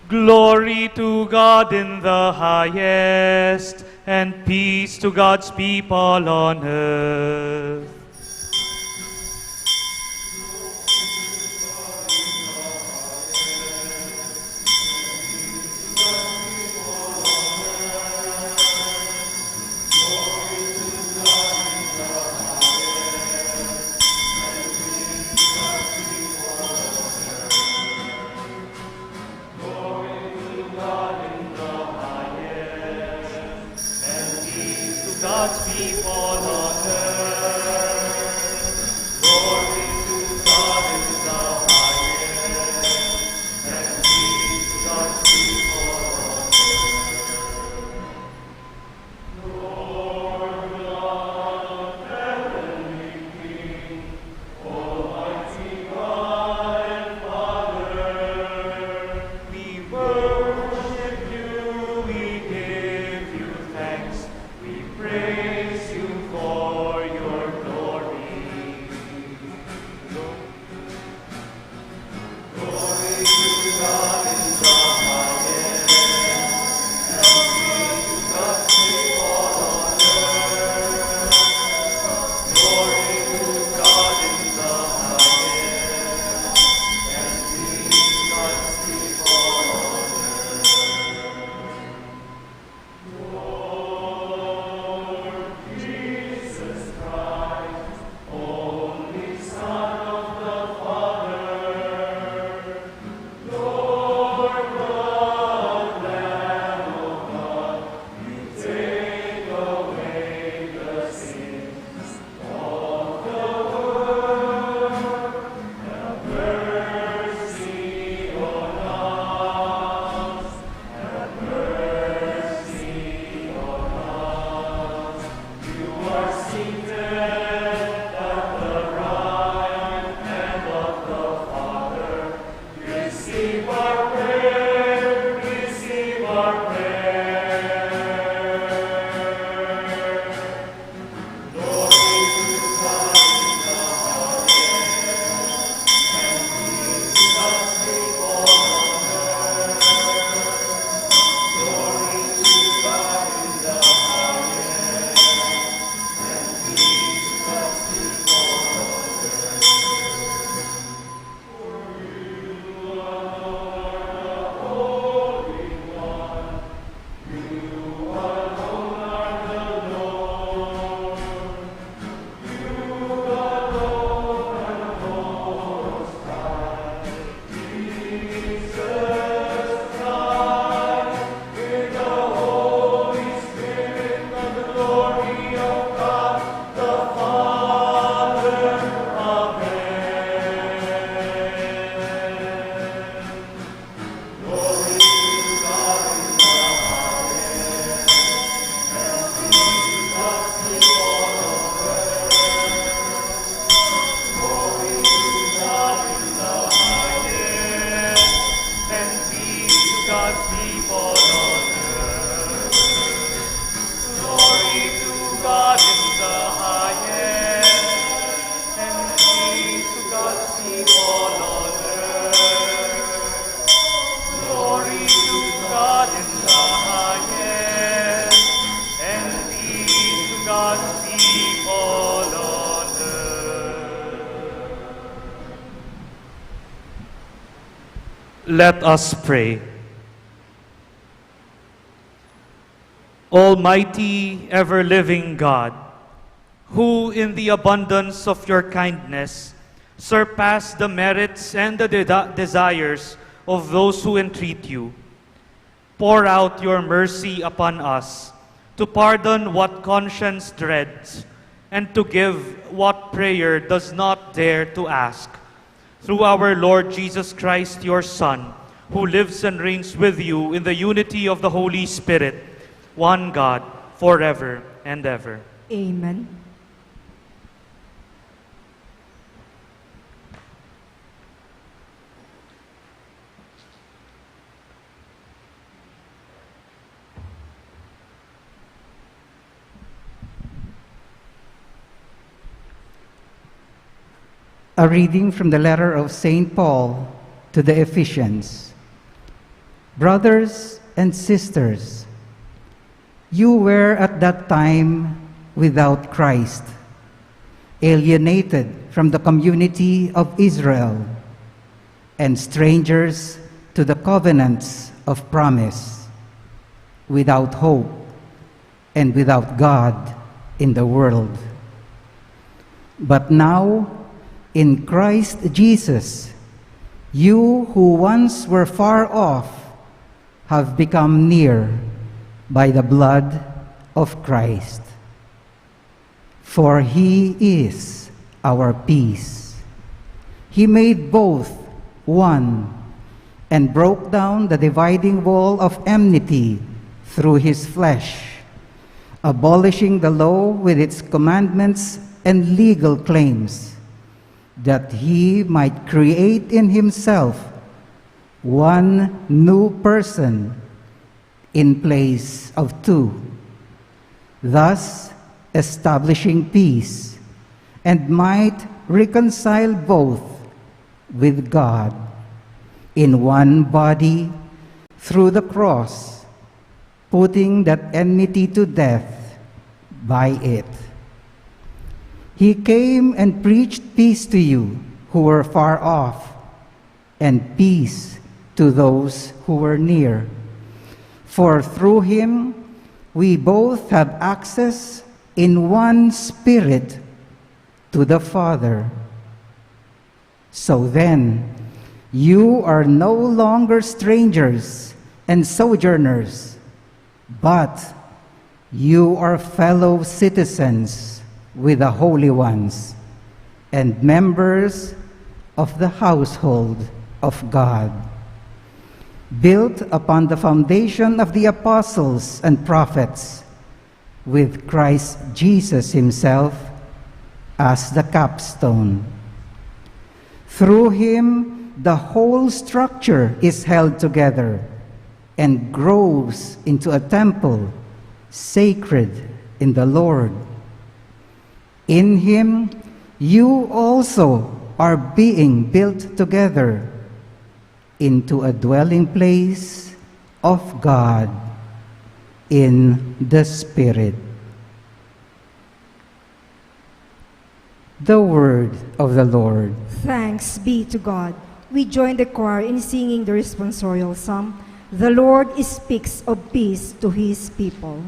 Glory to God in the highest, and peace to God's people on earth. God's people on earth. Glory to God in the highest, and peace to God's people on earth. Lord God of heavenly King, Almighty God and Father, we worship you, we give you thanks. We praise you for God's people on earth. Let us pray. Almighty, ever-living God, who in the abundance of your kindness surpass the merits and the desires of those who entreat you, pour out your mercy upon us to pardon what conscience dreads and to give what prayer does not dare to ask. Through our Lord Jesus Christ, your Son, who lives and reigns with you in the unity of the Holy Spirit, one God, forever and ever. Amen. A reading from the letter of St. Paul to the Ephesians. Brothers and sisters, you were at that time without Christ, alienated from the community of Israel, and strangers to the covenants of promise, without hope and without God in the world. But now, in Christ Jesus, you who once were far off have become near by the blood of Christ. For he is our peace. He made both one and broke down the dividing wall of enmity through his flesh, abolishing the law with its commandments and legal claims, that he might create in himself one new person in place of two, thus establishing peace, and might reconcile both with God in one body through the cross, putting that enmity to death by it. He came and preached peace to you who were far off, and peace to those who were near. For through him we both have access in one Spirit to the Father. So then, you are no longer strangers and sojourners, but you are fellow citizens with the holy ones and members of the household of God, built upon the foundation of the apostles and prophets, with Christ Jesus himself as the capstone. Through him, the whole structure is held together and grows into a temple sacred in the Lord. In him, you also are being built together into a dwelling place of God in the Spirit. The word of the Lord. Thanks be to God. We join the choir in singing the responsorial psalm, "The Lord speaks of peace to his people."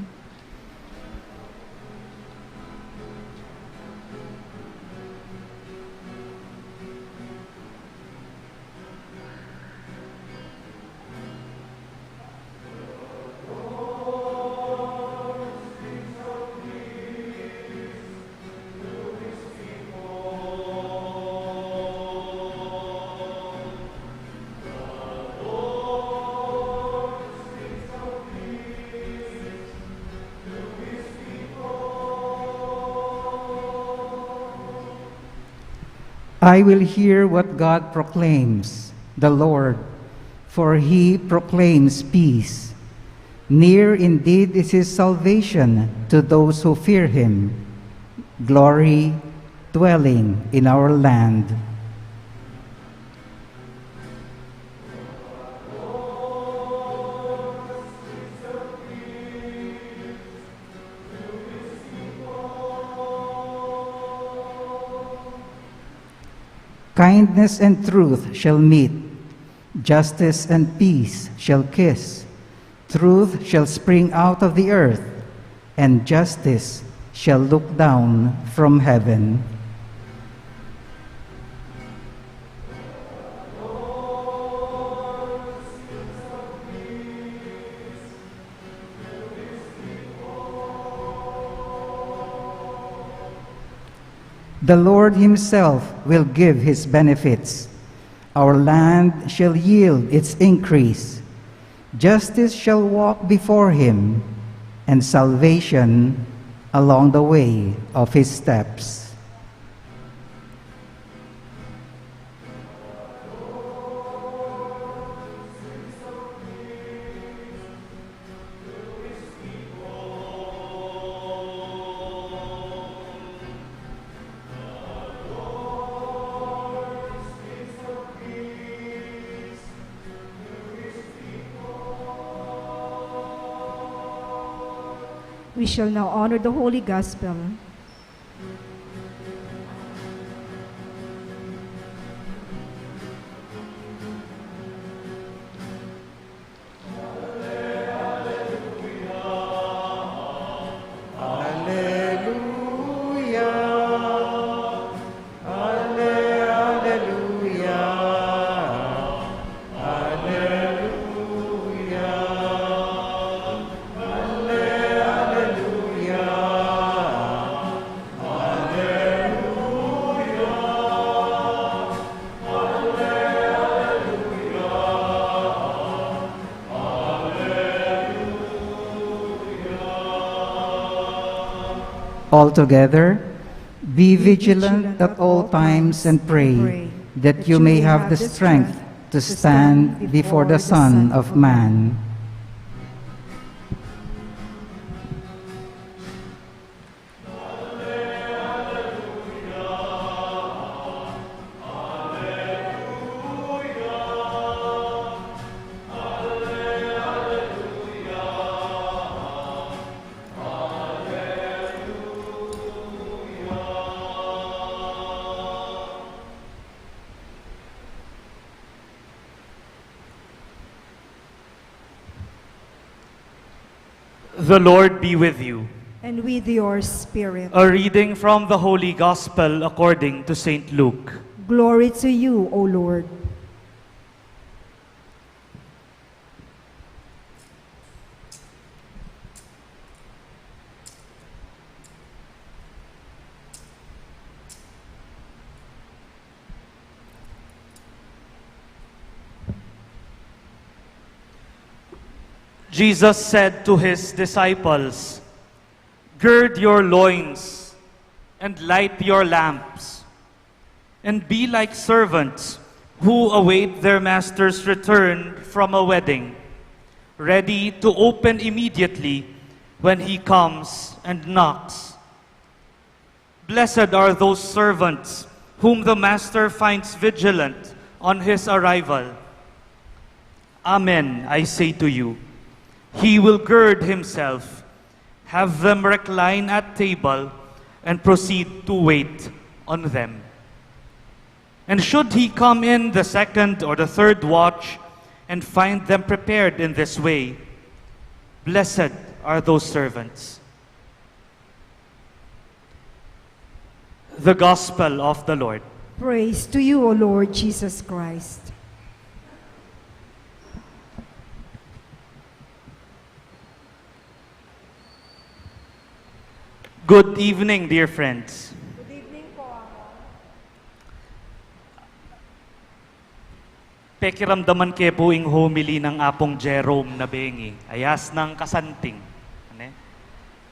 I will hear what God proclaims, the Lord, for he proclaims peace. Near indeed is his salvation to those who fear him, glory dwelling in our land. Kindness and truth shall meet, justice and peace shall kiss. Truth shall spring out of the earth, and justice shall look down from heaven. The Lord himself will give his benefits. Our land shall yield its increase. Justice shall walk before him, and salvation along the way of his steps. We shall now honor the Holy Gospel. Altogether, be vigilant at all times and pray that you may have the strength to stand before the Son of Man. The Lord be with you. And with your spirit. A reading from the Holy Gospel according to St. Luke. Glory to you, O Lord. Jesus said to his disciples, "Gird your loins and light your lamps, and be like servants who await their master's return from a wedding, ready to open immediately when he comes and knocks. Blessed are those servants whom the master finds vigilant on his arrival. Amen, I say to you, he will gird himself, have them recline at table, and proceed to wait on them. And should he come in the second or the third watch and find them prepared in this way, blessed are those servants." The Gospel of the Lord. Praise to you, O Lord Jesus Christ. Good evening, dear friends. Good evening po, Pekiramdaman ke po ing homily ng apong Jerome na bengi, ayas ng kasanting.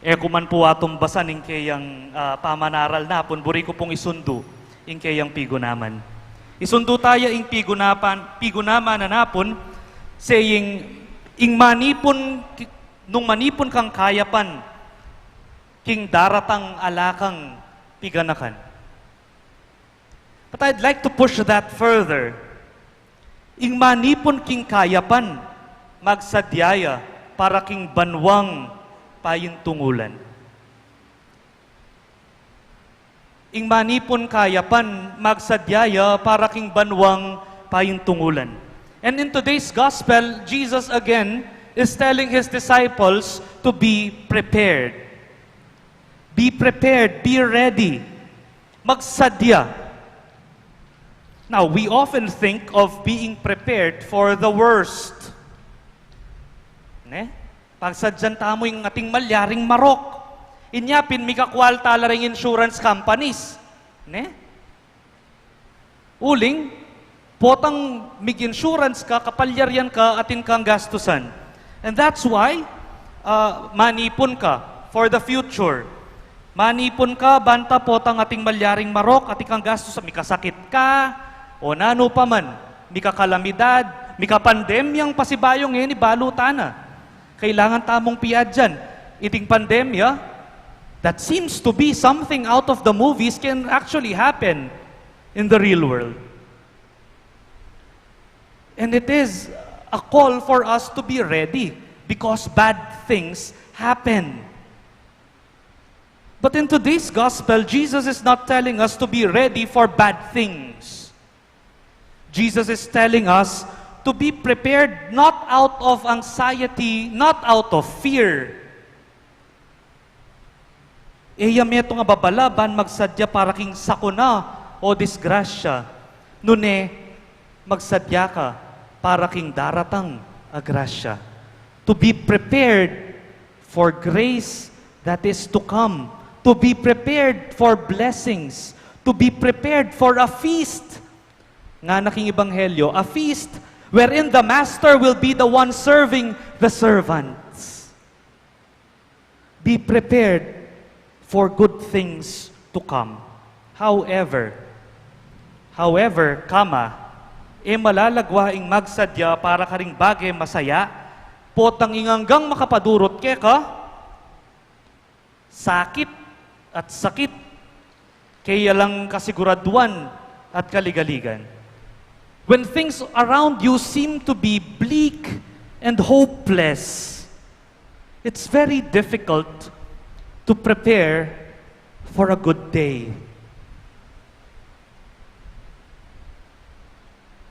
Kuman po atong basan ing kayang pamanaral na, buri ko pong isundo ing kayang pigunaman. Isundo tayo ing pigunaman na napon, saying, nung manipon kang kayapan, king daratang alakang piganakan. But I'd like to push that further. Ing manipon king kayapan, magsadyaya para king banwang payin tungulan. ing manipon kayapan magsadyaya para king banwang payintungulan. And in today's gospel, Jesus again is telling his disciples to be prepared. Be prepared, be ready. Magsadya. Now, we often think of being prepared for the worst. Ne? Pagsadyan tamo yung ating malyaring marok. Inyapin, mi kakwal talaring insurance companies. Ne? Uling, potang mig-insurance ka, kapalyaryan ka, atin kang gastusan. And that's why, manipon ka for the future. Manipon ka, banta potang ating malyaring marok, ating kang gastusan, mi kasakit ka, o nano pa man, mi kakalamidad, mi kapandemyang pasibayong ni balutana. Kailangan tamong piyad dyan. Iting pandemya, that seems to be something out of the movies can actually happen in the real world. And it is a call for us to be ready because bad things happen. But in today's gospel, Jesus is not telling us to be ready for bad things. Jesus is telling us to be prepared not out of anxiety, not out of fear. Eya meto nga babalaban magsadya para king sakuna o disgrasya. Nune, magsadya ka para king daratang agrasya. To be prepared for grace that is to come. To be prepared for blessings. To be prepared for a feast. Nga naking ebanghelyo, a feast wherein the master will be the one serving the servants. Be prepared for good things to come. However, malalagwaing magsadya para karing bagay masaya, potang inganggang makapadurot ke ka, sakit at sakit, kaya lang kasiguraduan at kaligaligan. When things around you seem to be bleak and hopeless, it's very difficult to prepare for a good day.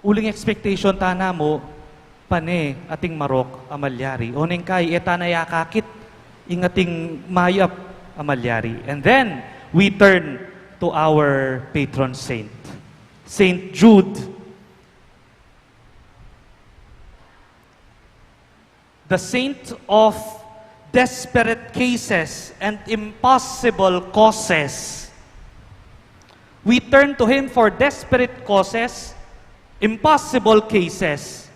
Uling expectation tana mo, pane ating marok amalyari. O neng kay etanaya kakit ing ating mayap amalyari. And then, we turn to our patron saint, Saint Jude. The saint of desperate cases and impossible causes. We turn to him for desperate causes, impossible cases.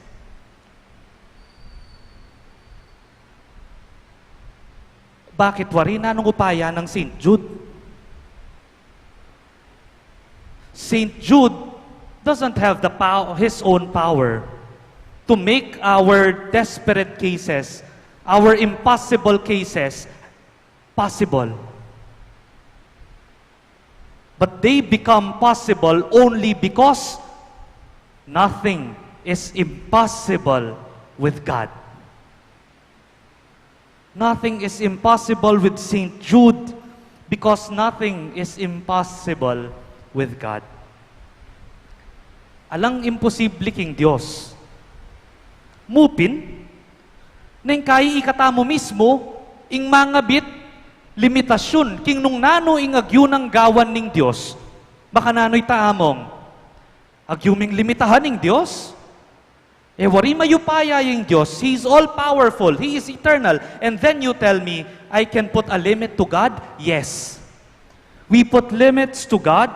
Bakit wari na nung upaya ng Saint Jude? Saint Jude doesn't have the his own power to make our desperate cases, our impossible cases, possible. But they become possible only because nothing is impossible with God. Nothing is impossible with Saint Jude because nothing is impossible with God. Alang imposible king Diyos. Mupin, nang kaya ikatamo mismo, ing mga bit, limitasyon, king nung nano ing agyo ng gawan ning Diyos, baka nano'y taamong, agyuming limitahan ning Diyos? Wari mayupaya yung Diyos, He's all-powerful, He is eternal, and then you tell me, I can put a limit to God? Yes. We put limits to God,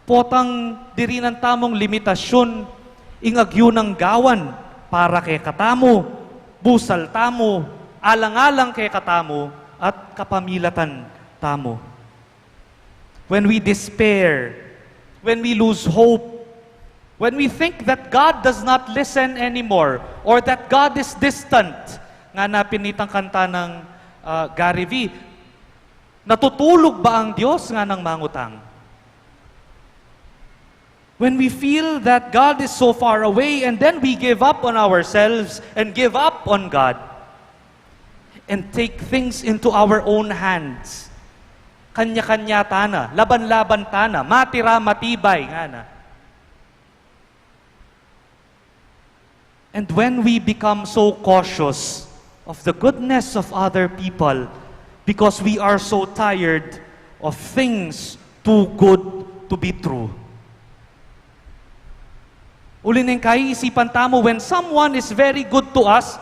potang diri ng tamong limitasyon, ing agyo ng gawan, para kay katamo, busal tamo, alang-alang kay katamo, at kapamilatan tamo. When we despair, when we lose hope, when we think that God does not listen anymore, or that God is distant, nga napinitang kanta ng Gary V, natutulog ba ang Diyos nga ng mangutang? When we feel that God is so far away and then we give up on ourselves and give up on God and take things into our own hands, Kanya-kanya tana, laban-laban tana, matira matibay nga na. And when we become so cautious of the goodness of other people because we are so tired of things too good to be true. Uli nang kaisipan tamo, when someone is very good to us,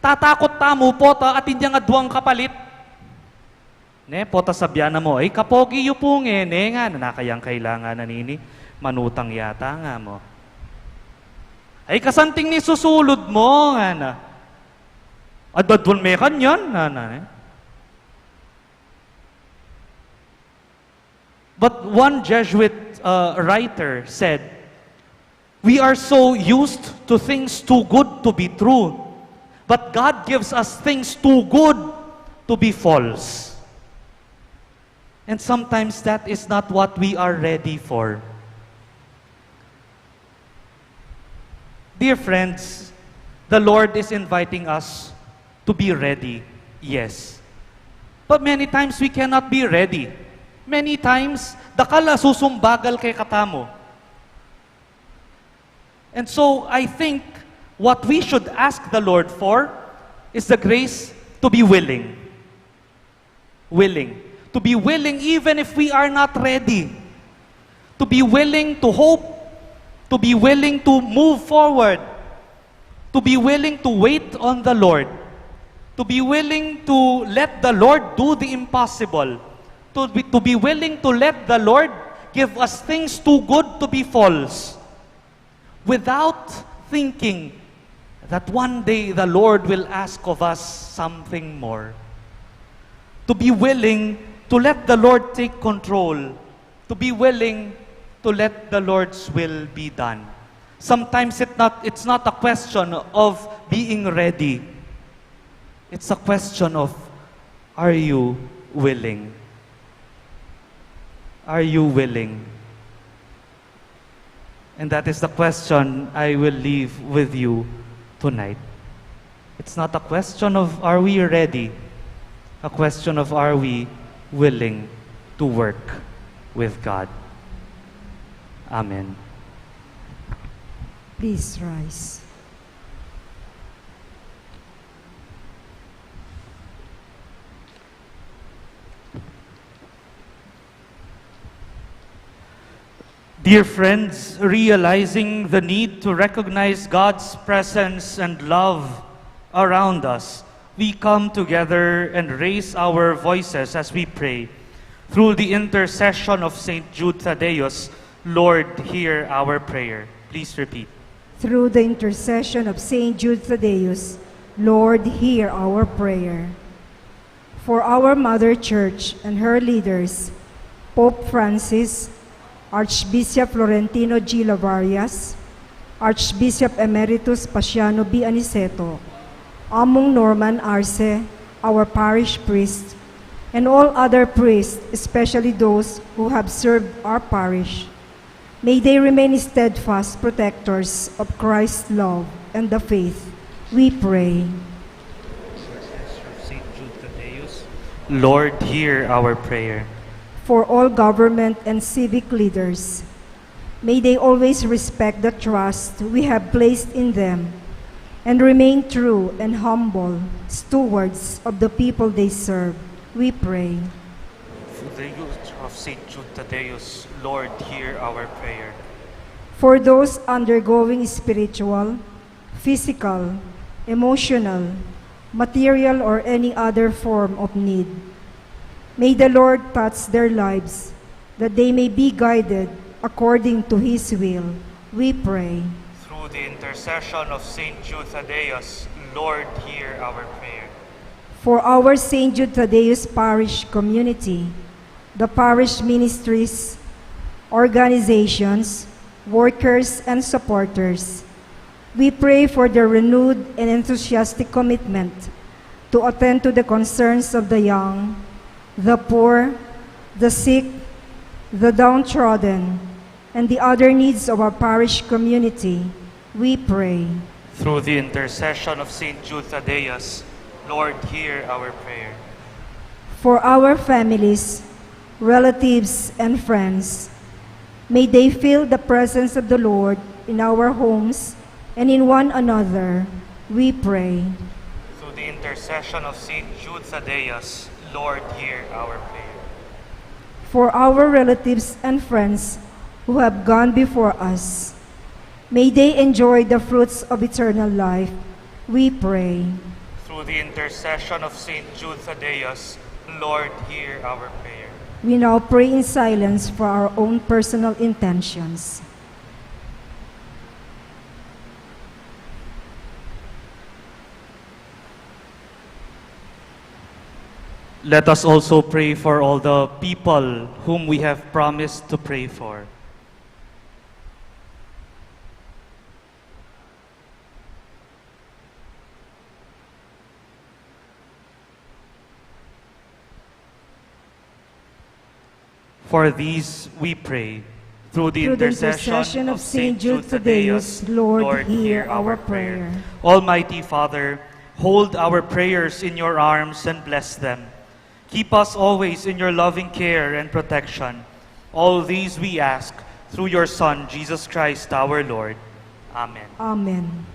tatakot tamo po ta at hindi nga duwang kapalit. Ne, po ta sabyan na mo, ay kapogi yu po nga, ne nga, nakayang kailangan na nini, manutang yata nga mo. Ay kasanting ni susulod mo, nga na. At badwal may kanyan, na. But one Jesuit writer said, we are so used to things too good to be true, but God gives us things too good to be false. And sometimes that is not what we are ready for. Dear friends, the Lord is inviting us to be ready, yes. But many times we cannot be ready. Many times, dakala susumbagal kay katamo. And so, I think what we should ask the Lord for is the grace to be willing. Willing. To be willing even if we are not ready. To be willing to hope. To be willing to move forward. To be willing to wait on the Lord. To be willing to let the Lord do the impossible. To be willing to let the Lord give us things too good to be false. Without thinking that one day the Lord will ask of us something more. To be willing to let the Lord take control. To be willing to let the Lord's will be done. Sometimes it's not a question of being ready. It's a question of, are you willing? Are you willing? And that is the question I will leave with you tonight. It's not a question of are we ready? A question of are we willing to work with God? Amen. Please rise. Dear friends, realizing the need to recognize God's presence and love around us, we come together and raise our voices as we pray. Through the intercession of St. Jude Thaddeus, Lord, hear our prayer. Please repeat. Through the intercession of Saint Jude Thaddeus, Lord, hear our prayer. For our Mother Church and her leaders, Pope Francis, Archbishop Florentino G. Lavarias, Archbishop Emeritus Paciano B. Aniceto, Among Norman Arce, our parish priest, and all other priests, especially those who have served our parish, may they remain steadfast protectors of Christ's love and the faith. We pray. St. Jude Thaddeus, Lord, hear our prayer. For all government and civic leaders, may they always respect the trust we have placed in them and remain true and humble stewards of the people they serve. We pray. For the youth of St. Jude Thaddeus, Lord, hear our prayer. For those undergoing spiritual, physical, emotional, material, or any other form of need, may the Lord touch their lives, that they may be guided according to His will. We pray. Through the intercession of St. Jude Thaddeus, Lord, hear our prayer. For our St. Jude Thaddeus Parish community, the parish ministries, organizations, workers, and supporters, we pray for their renewed and enthusiastic commitment to attend to the concerns of the young, the poor, the sick, the downtrodden, and the other needs of our parish community. We pray. Through the intercession of St. Jude Thaddeus, Lord, hear our prayer. For our families, relatives, and friends, may they feel the presence of the Lord in our homes and in one another, we pray. Through the intercession of Saint Jude Thaddeus, Lord, hear our prayer. For our relatives and friends who have gone before us, may they enjoy the fruits of eternal life, we pray. Through the intercession of Saint Jude Thaddeus, Lord, hear our prayer. We now pray in silence for our own personal intentions. Let us also pray for all the people whom we have promised to pray for. For these we pray, through the intercession of Saint Jude Thaddeus, Lord, hear our prayer. Almighty Father, hold our prayers in your arms and bless them. Keep us always in your loving care and protection. All these we ask through your Son, Jesus Christ our Lord. Amen. Amen.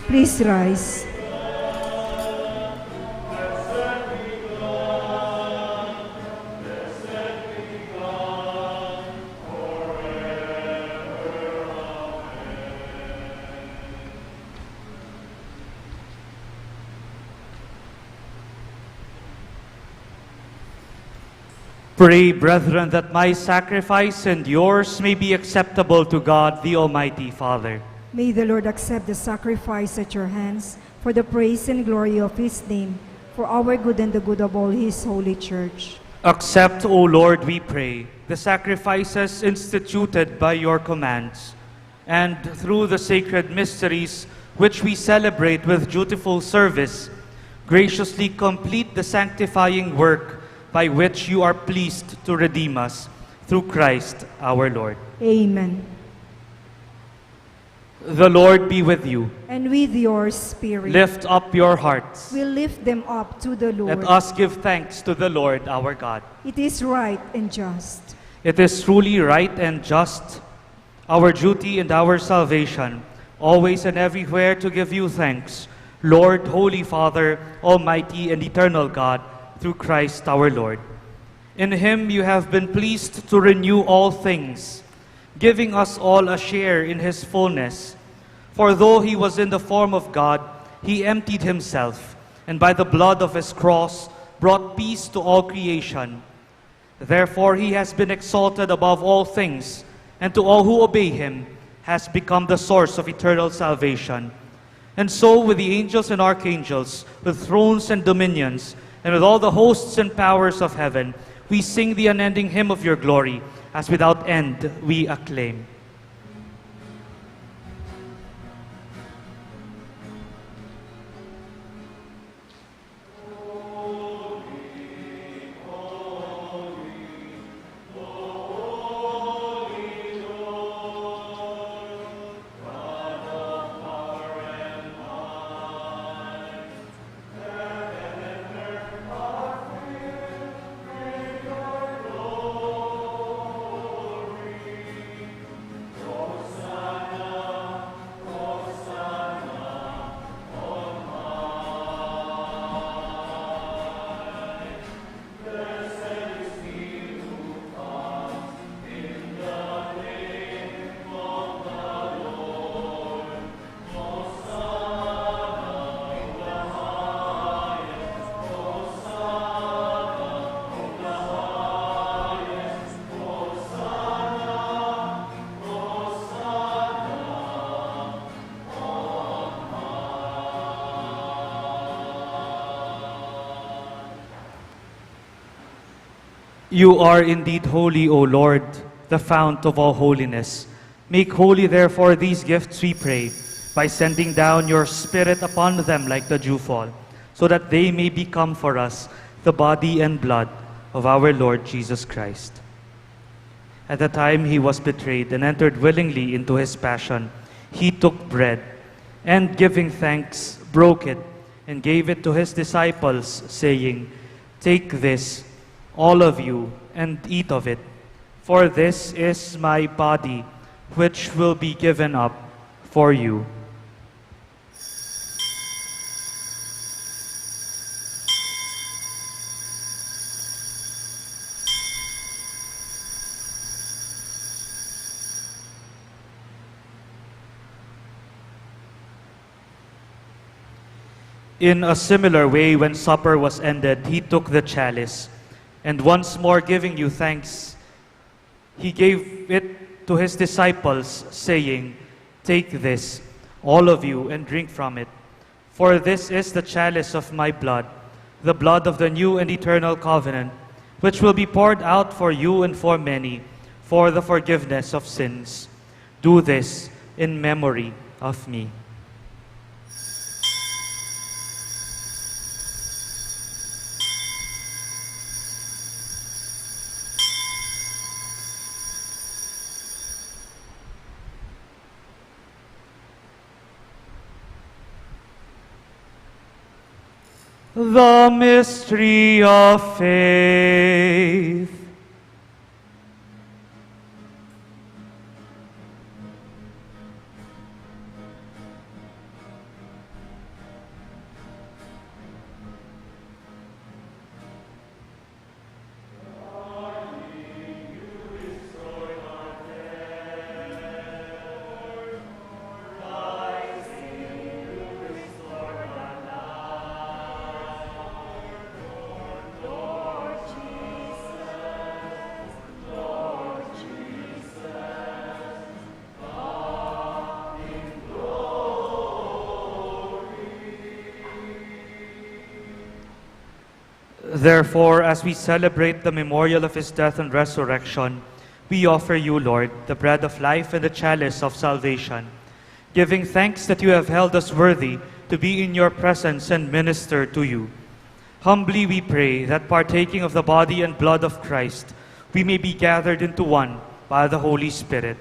Please rise. Pray, brethren, that my sacrifice and yours may be acceptable to God, the Almighty Father. May the Lord accept the sacrifice at your hands for the praise and glory of his name, for our good and the good of all his holy church. Accept, O Lord, we pray, the sacrifices instituted by your commands, and through the sacred mysteries which we celebrate with dutiful service, graciously complete the sanctifying work by which you are pleased to redeem us through Christ our Lord. Amen. The Lord be with you. And with your spirit, Lift up your hearts. we lift them up to the Lord. Let us give thanks to the Lord our God. It is right and just. It is truly right and just, our duty and our salvation, always and everywhere to give you thanks, Lord, Holy Father, Almighty and Eternal God, through Christ our Lord. In him you have been pleased to renew all things, giving us all a share in his fullness. For though he was in the form of God, he emptied himself, and by the blood of his cross brought peace to all creation. Therefore he has been exalted above all things, and to all who obey him has become the source of eternal salvation. And so with the angels and archangels, with thrones and dominions, and with all the hosts and powers of heaven, we sing the unending hymn of your glory, as without end we acclaim. You are indeed holy, O Lord, the fount of all holiness. Make holy, therefore, these gifts, we pray, by sending down your Spirit upon them like the dewfall, so that they may become for us the body and blood of our Lord Jesus Christ. At the time he was betrayed and entered willingly into his passion, he took bread, and giving thanks, broke it, and gave it to his disciples, saying, "Take this, all of you, and eat of it, for this is my body, which will be given up for you." In a similar way, when supper was ended, he took the chalice, and once more giving you thanks, he gave it to his disciples, saying, "Take this, all of you, and drink from it. For this is the chalice of my blood, the blood of the new and eternal covenant, which will be poured out for you and for many, for the forgiveness of sins. Do this in memory of me." The mystery of faith. Therefore, as we celebrate the memorial of his death and resurrection, we offer you, Lord, the bread of life and the chalice of salvation, giving thanks that you have held us worthy to be in your presence and minister to you. Humbly we pray that partaking of the body and blood of Christ, we may be gathered into one by the Holy Spirit.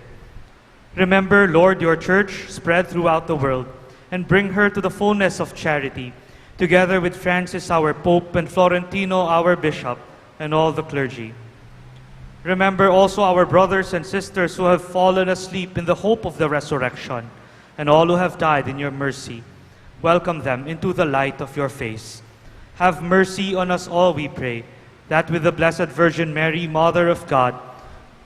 Remember, Lord, your church spread throughout the world, and bring her to the fullness of charity, together with Francis our Pope and Florentino our Bishop, and all the clergy. Remember also our brothers and sisters who have fallen asleep in the hope of the resurrection, and all who have died in your mercy. Welcome them into the light of your face. Have mercy on us all, we pray, that with the Blessed Virgin Mary, Mother of God,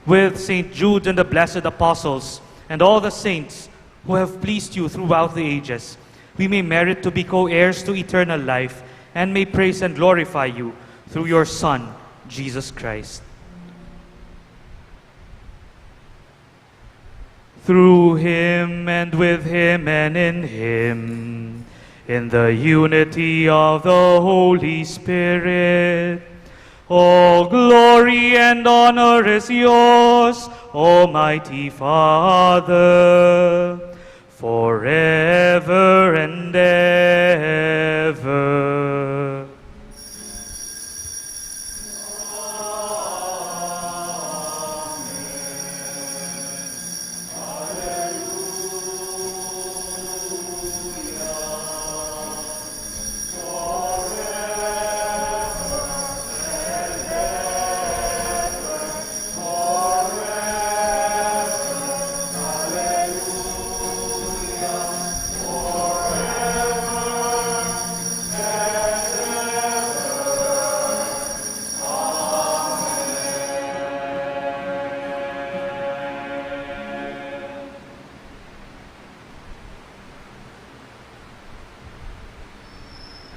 with St. Jude and the blessed apostles, and all the saints who have pleased you throughout the ages, we may merit to be co-heirs to eternal life, and may praise and glorify you through your Son, Jesus Christ. Through him, and with him, and in him, in the unity of the Holy Spirit, all glory and honor is yours, Almighty Father, forever and ever.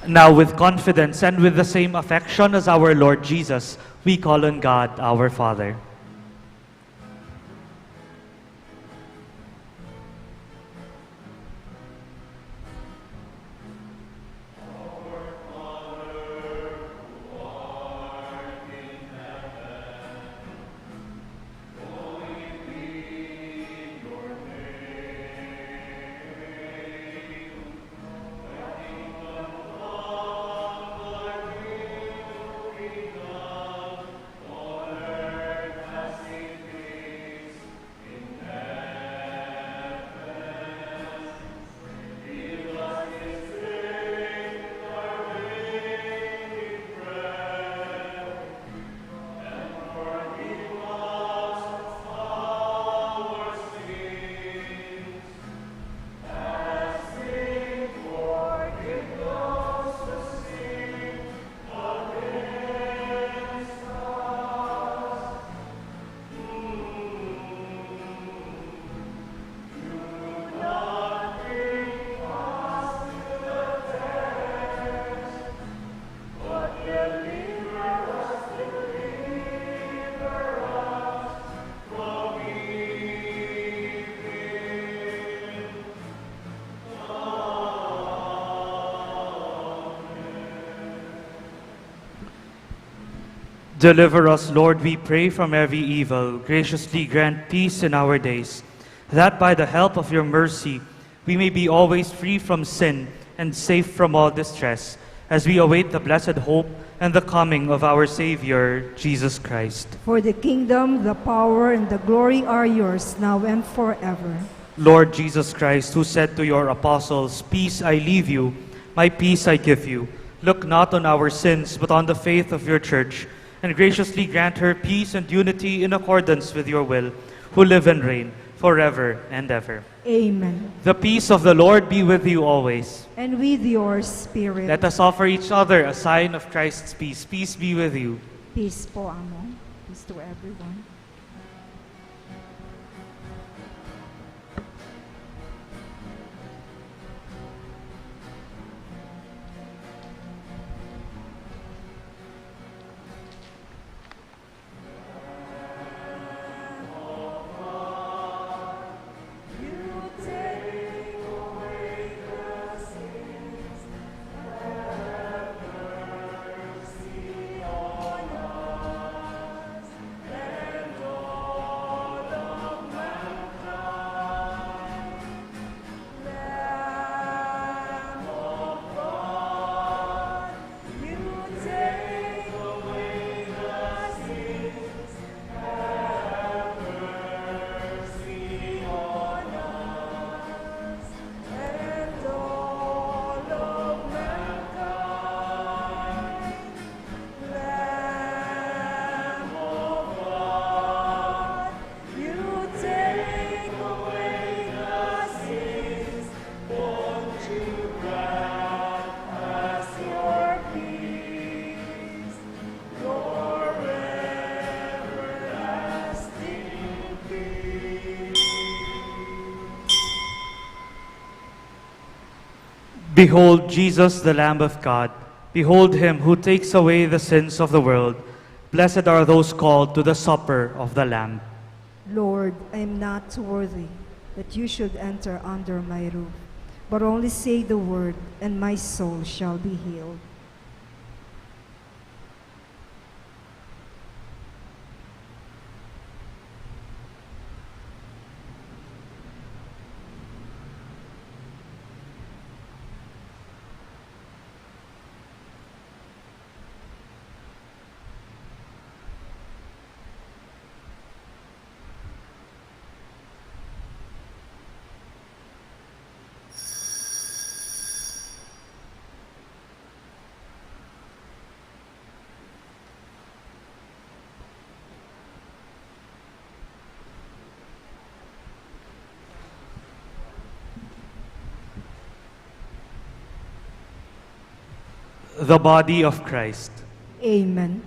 Now, with confidence and with the same affection as our Lord Jesus, we call on God, our Father. Deliver us, Lord, we pray, from every evil. Graciously grant peace in our days, that by the help of your mercy we may be always free from sin and safe from all distress, as we await the blessed hope and the coming of our Savior, Jesus Christ. For the kingdom, the power, and the glory are yours, now and forever. Lord Jesus Christ, who said to your apostles, "Peace I leave you, my peace I give you," look not on our sins, but on the faith of your church, and graciously grant her peace and unity in accordance with your will, who live and reign forever and ever. Amen. The peace of the Lord be with you always. And with your spirit. Let us offer each other a sign of Christ's peace. Peace be with you. Peace po, Amo. Peace to everyone. Mercy on us, and Behold Jesus, the Lamb of God. Behold him who takes away the sins of the world. Blessed are those called to the supper of the Lamb. Lord, I am not worthy that you should enter under my roof, but only say the word, and my soul shall be healed. The body of Christ. Amen.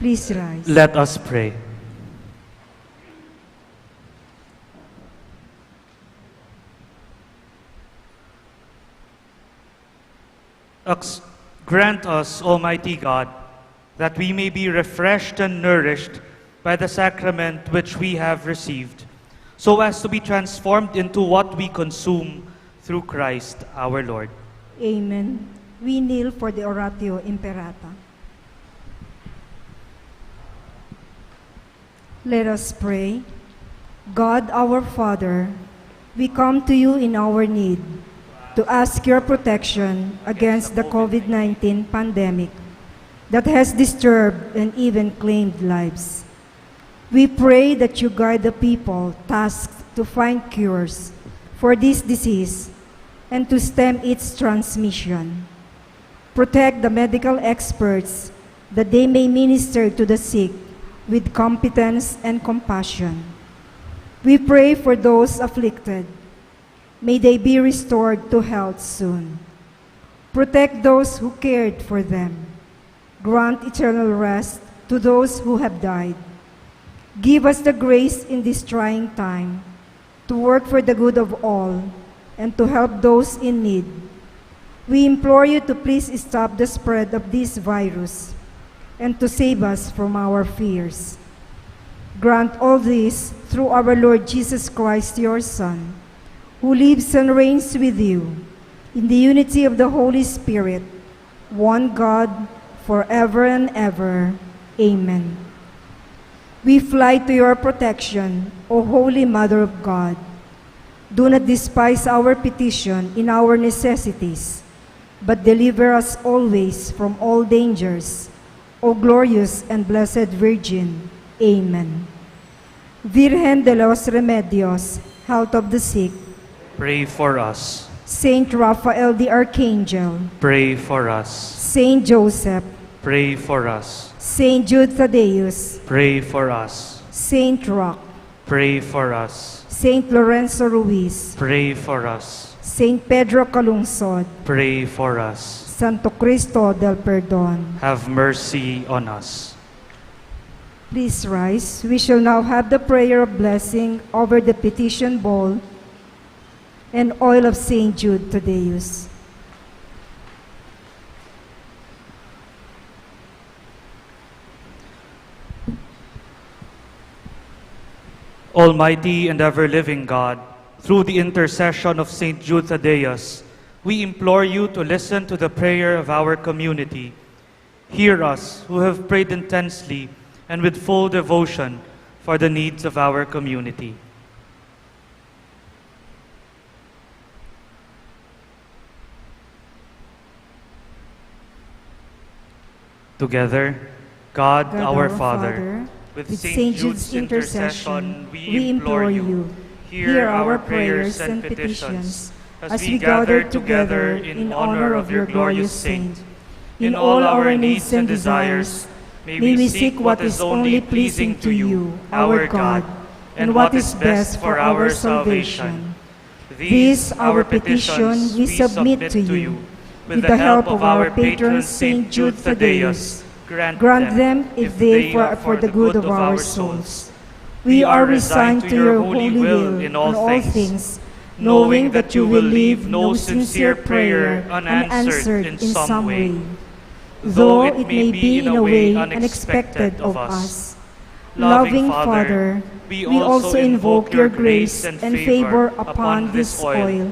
Please rise. Let us pray. Grant us, Almighty God, that we may be refreshed and nourished by the sacrament which we have received, so as to be transformed into what we consume through Christ our Lord. Amen. We kneel for the Oratio Imperata. Let us pray. God our Father, we come to you in our need to ask your protection against the COVID-19 pandemic that has disturbed and even claimed lives. We pray that you guide the people tasked to find cures for this disease and to stem its transmission. Protect the medical experts that they may minister to the sick with competence and compassion. We pray for those afflicted. May they be restored to health soon. Protect those who cared for them. Grant eternal rest to those who have died. Give us the grace in this trying time to work for the good of all and to help those in need. We implore you to please stop the spread of this virus and to save us from our fears. Grant all this through our Lord Jesus Christ, your Son, who lives and reigns with you in the unity of the Holy Spirit, one God, forever and ever. Amen. We fly to your protection, O Holy Mother of God. Do not despise our petition in our necessities, but deliver us always from all dangers, O glorious and blessed Virgin. Amen. Virgen de los Remedios, health of the sick, Pray for us. Saint Raphael the Archangel, Pray for us. Saint Joseph, Pray for us. Saint Jude Thaddeus, Pray for us. Saint Roch, Pray for us. Saint Lorenzo Ruiz, Pray for us. Saint Pedro Calungsod, Pray for us. Santo Cristo del Perdon. Have mercy on us. Please rise. We shall now have the prayer of blessing over the petition bowl and oil of Saint Jude Thaddeus. Almighty and ever-living God, through the intercession of Saint Jude Thaddeus, we implore you to listen to the prayer of our community. Hear us, who have prayed intensely and with full devotion for the needs of our community. Together, God, our Father, with Saint Jude's intercession, we implore you, hear our prayers and petitions as we gather together in honor of your glorious saint. In all our needs and desires, may we seek what is only pleasing to you, our God, and what is best for our salvation. These, our petition, we submit to you. With the help of our patron Saint Jude Thaddeus, grant them if they for the good of our souls. We are resigned to your holy will in all things, knowing that you will leave no sincere prayer unanswered in some way, though it may be in a way unexpected of us. Loving Father, we also invoke your grace and favor upon this oil,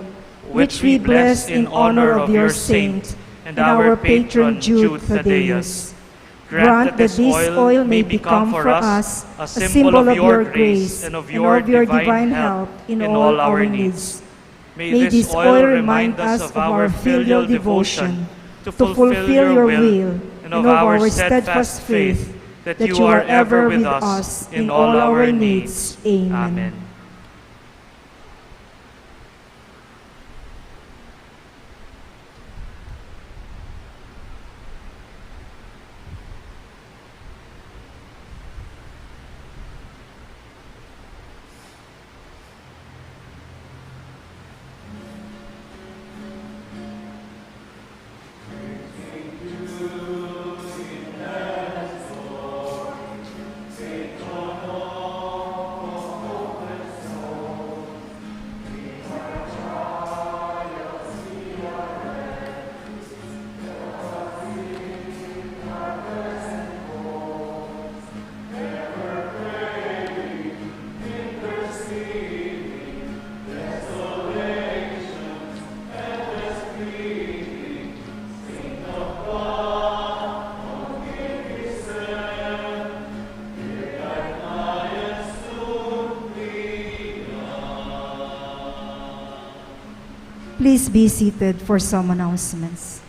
which we bless in honor of your saint and our patron Jude Thaddeus. Grant that this oil may become for us a symbol of your grace and of your divine help in all our needs. May this oil remind us of our filial devotion to fulfill your will and of our steadfast faith that you are ever with us in all our needs. Amen. Please be seated for some announcements.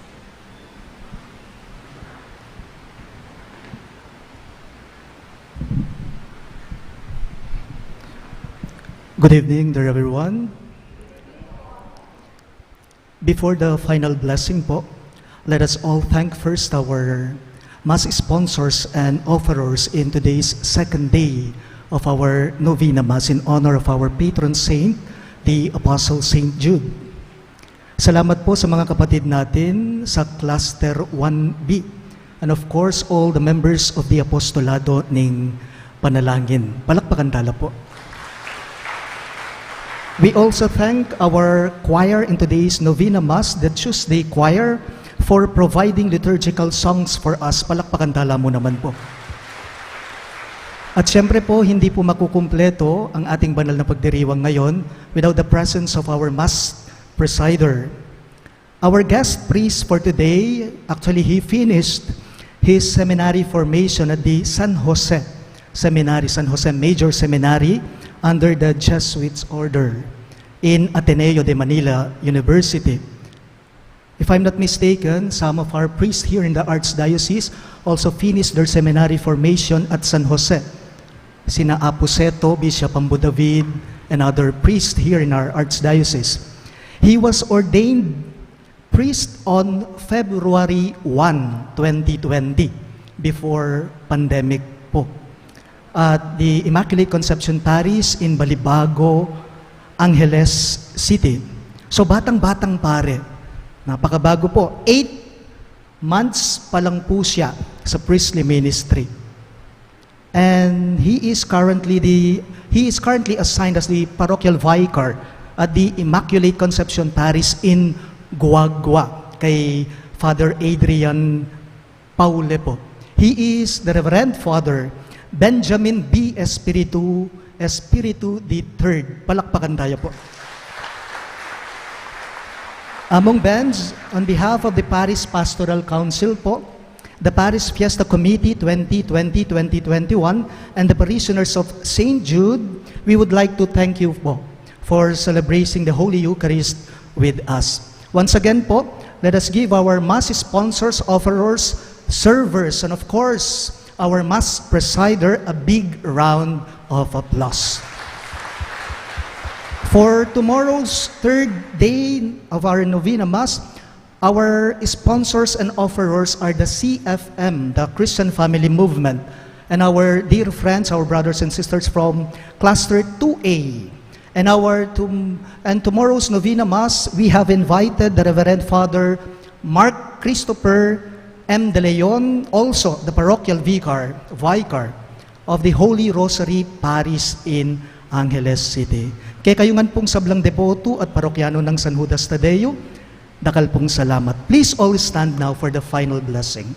Good evening, dear everyone. Before the final blessing po, let us all thank first our Mass sponsors and offerers in today's second day of our Novena Mass in honor of our patron saint, the Apostle Saint Jude. Salamat po sa mga kapatid natin sa Cluster 1B and of course all the members of the Apostolado ng Panalangin. Palakpakan tala po. We also thank our choir in today's Novena Mass, the Tuesday Choir, for providing liturgical songs for us. Palakpakan tala mo naman po. At syempre po, hindi po makukumpleto ang ating banal na pagdiriwang ngayon without the presence of our Mass presider. Our guest priest for today, actually he finished his seminary formation at the San Jose Seminary, San Jose Major Seminary under the Jesuits order in Ateneo de Manila University. If I'm not mistaken, some of our priests here in the Archdiocese also finished their seminary formation at San Jose. Sina Apo Seto, Bishop Ambo David, and other priests here in our Archdiocese. He was ordained priest on February 1, 2020, before pandemic po, at the Immaculate Conception Parish in Balibago, Angeles City. So batang-batang pare. Napakabago po. 8 months pa lang po siya sa priestly ministry. And he is currently assigned as the parochial vicar at the Immaculate Conception Parish in Guagua kay Father Adrian Paule po. He is the Reverend Father Benjamin B. Espiritu III. Palakpakan tayo po. Among bands, on behalf of the Parish Pastoral Council po, the Parish Fiesta Committee 2020-2021, and the parishioners of St. Jude, we would like to thank you po for celebrating the Holy Eucharist with us. Once again po, let us give our Mass sponsors, offerers, servers, and of course, our Mass presider a big round of applause. For tomorrow's third day of our Novena Mass, our sponsors and offerers are the CFM, the Christian Family Movement, and our dear friends, our brothers and sisters from Cluster 2A. And tomorrow's Novena Mass, we have invited the Reverend Father Mark Christopher M. De Leon, also the parochial vicar of the Holy Rosary Parish in Angeles City. Kaya kayungan pong sablang devoto at parokyano ng San Judas Tadeo, dakal pong salamat. Please all stand now for the final blessing.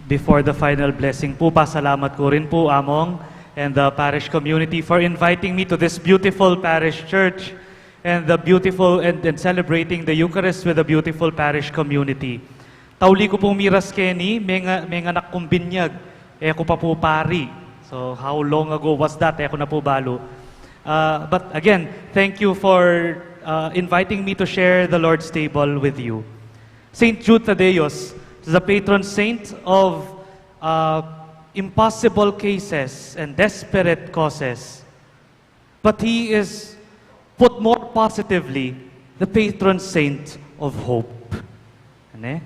Before the final blessing po, pasalamat ko rin po, Among, and the parish community for inviting me to this beautiful parish church and the beautiful and celebrating the Eucharist with a beautiful parish community. Tauli ko po miras Kenny, may anak kong binyag, ko pa po pari. So how long ago was that? Ko na po balo. But again, thank you for inviting me to share the Lord's table with you. Saint Jude Thaddeus is the patron saint of impossible cases and desperate causes. But he is, put more positively, the patron saint of hope. Ane?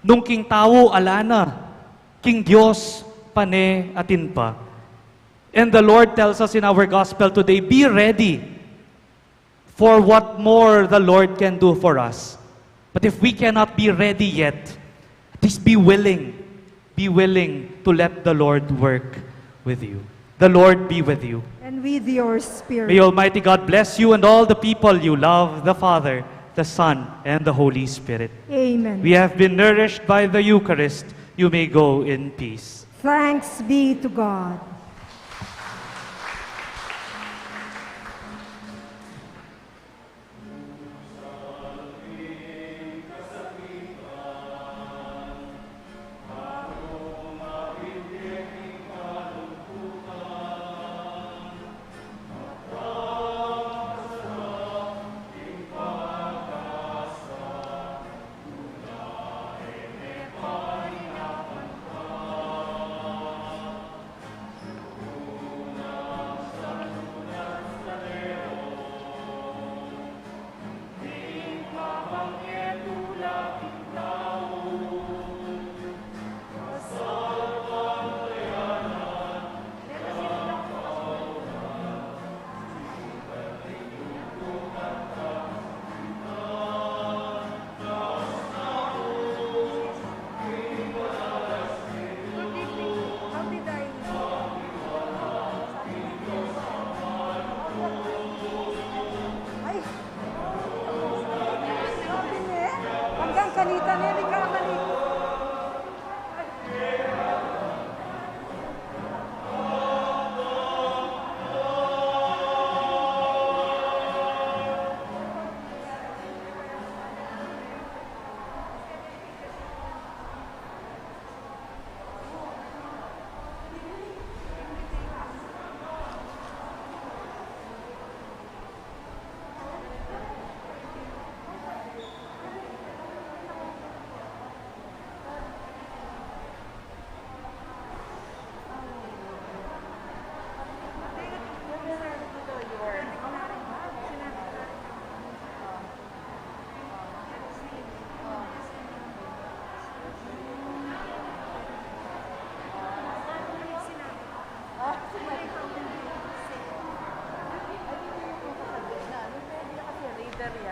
Nung king tao alana, king Dios pane atin pa. And the Lord tells us in our gospel today, be ready for what more the Lord can do for us. But if we cannot be ready yet, at least be willing to let the Lord work with you. The Lord be with you. And with your spirit. May Almighty God bless you and all the people you love, the Father, the Son, and the Holy Spirit. Amen. We have been nourished by the Eucharist. You may go in peace. Thanks be to God.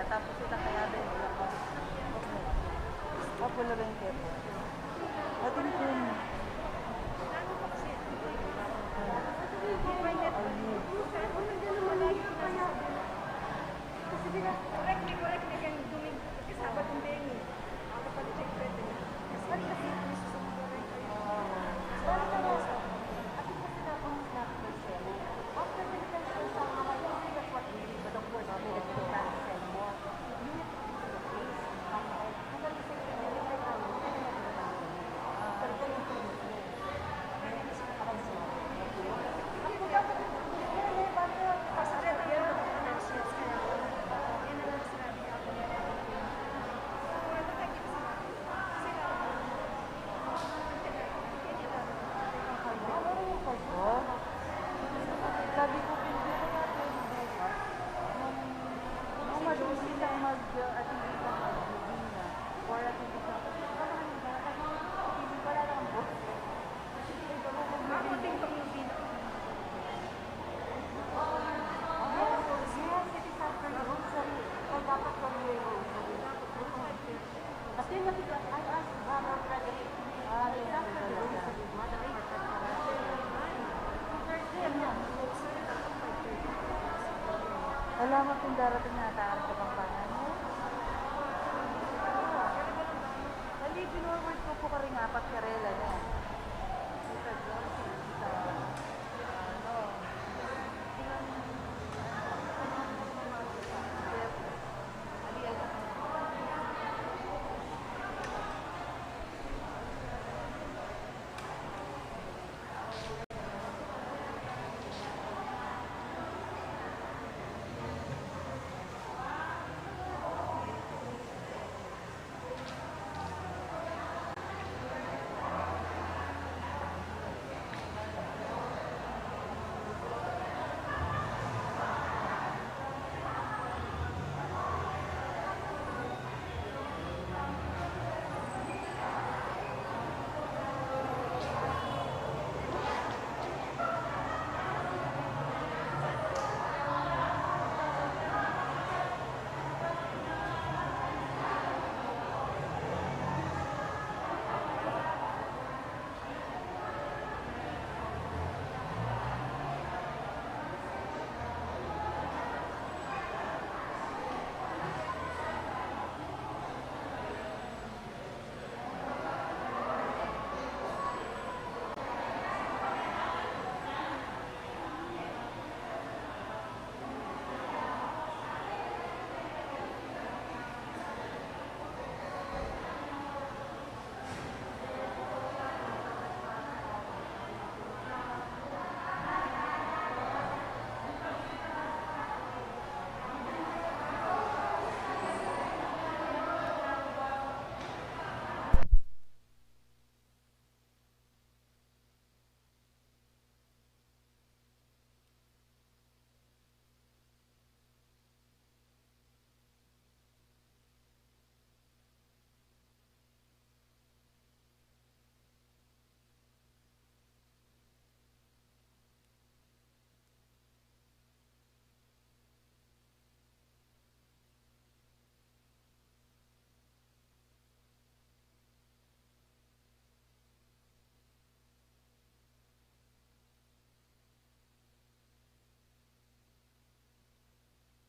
tapos sila kaya din. Opo, Lorente po. Atin po. Sabi ko, hindi ko natin bukas. Nung mag-usin lang at hindi ka mag-ubina. Or at hindi ka hindi wala lang ang book. Ako din pag-ubina. Yes, it is after the rosary. Kaya dapat kami yung rosary. Kasi nakita, I asked Brother Frederick, it's after the rosary. Alam mo kung darating na taarap sa Pampangan mo? Nali, pinorward ko po ka rin 4 karela niya.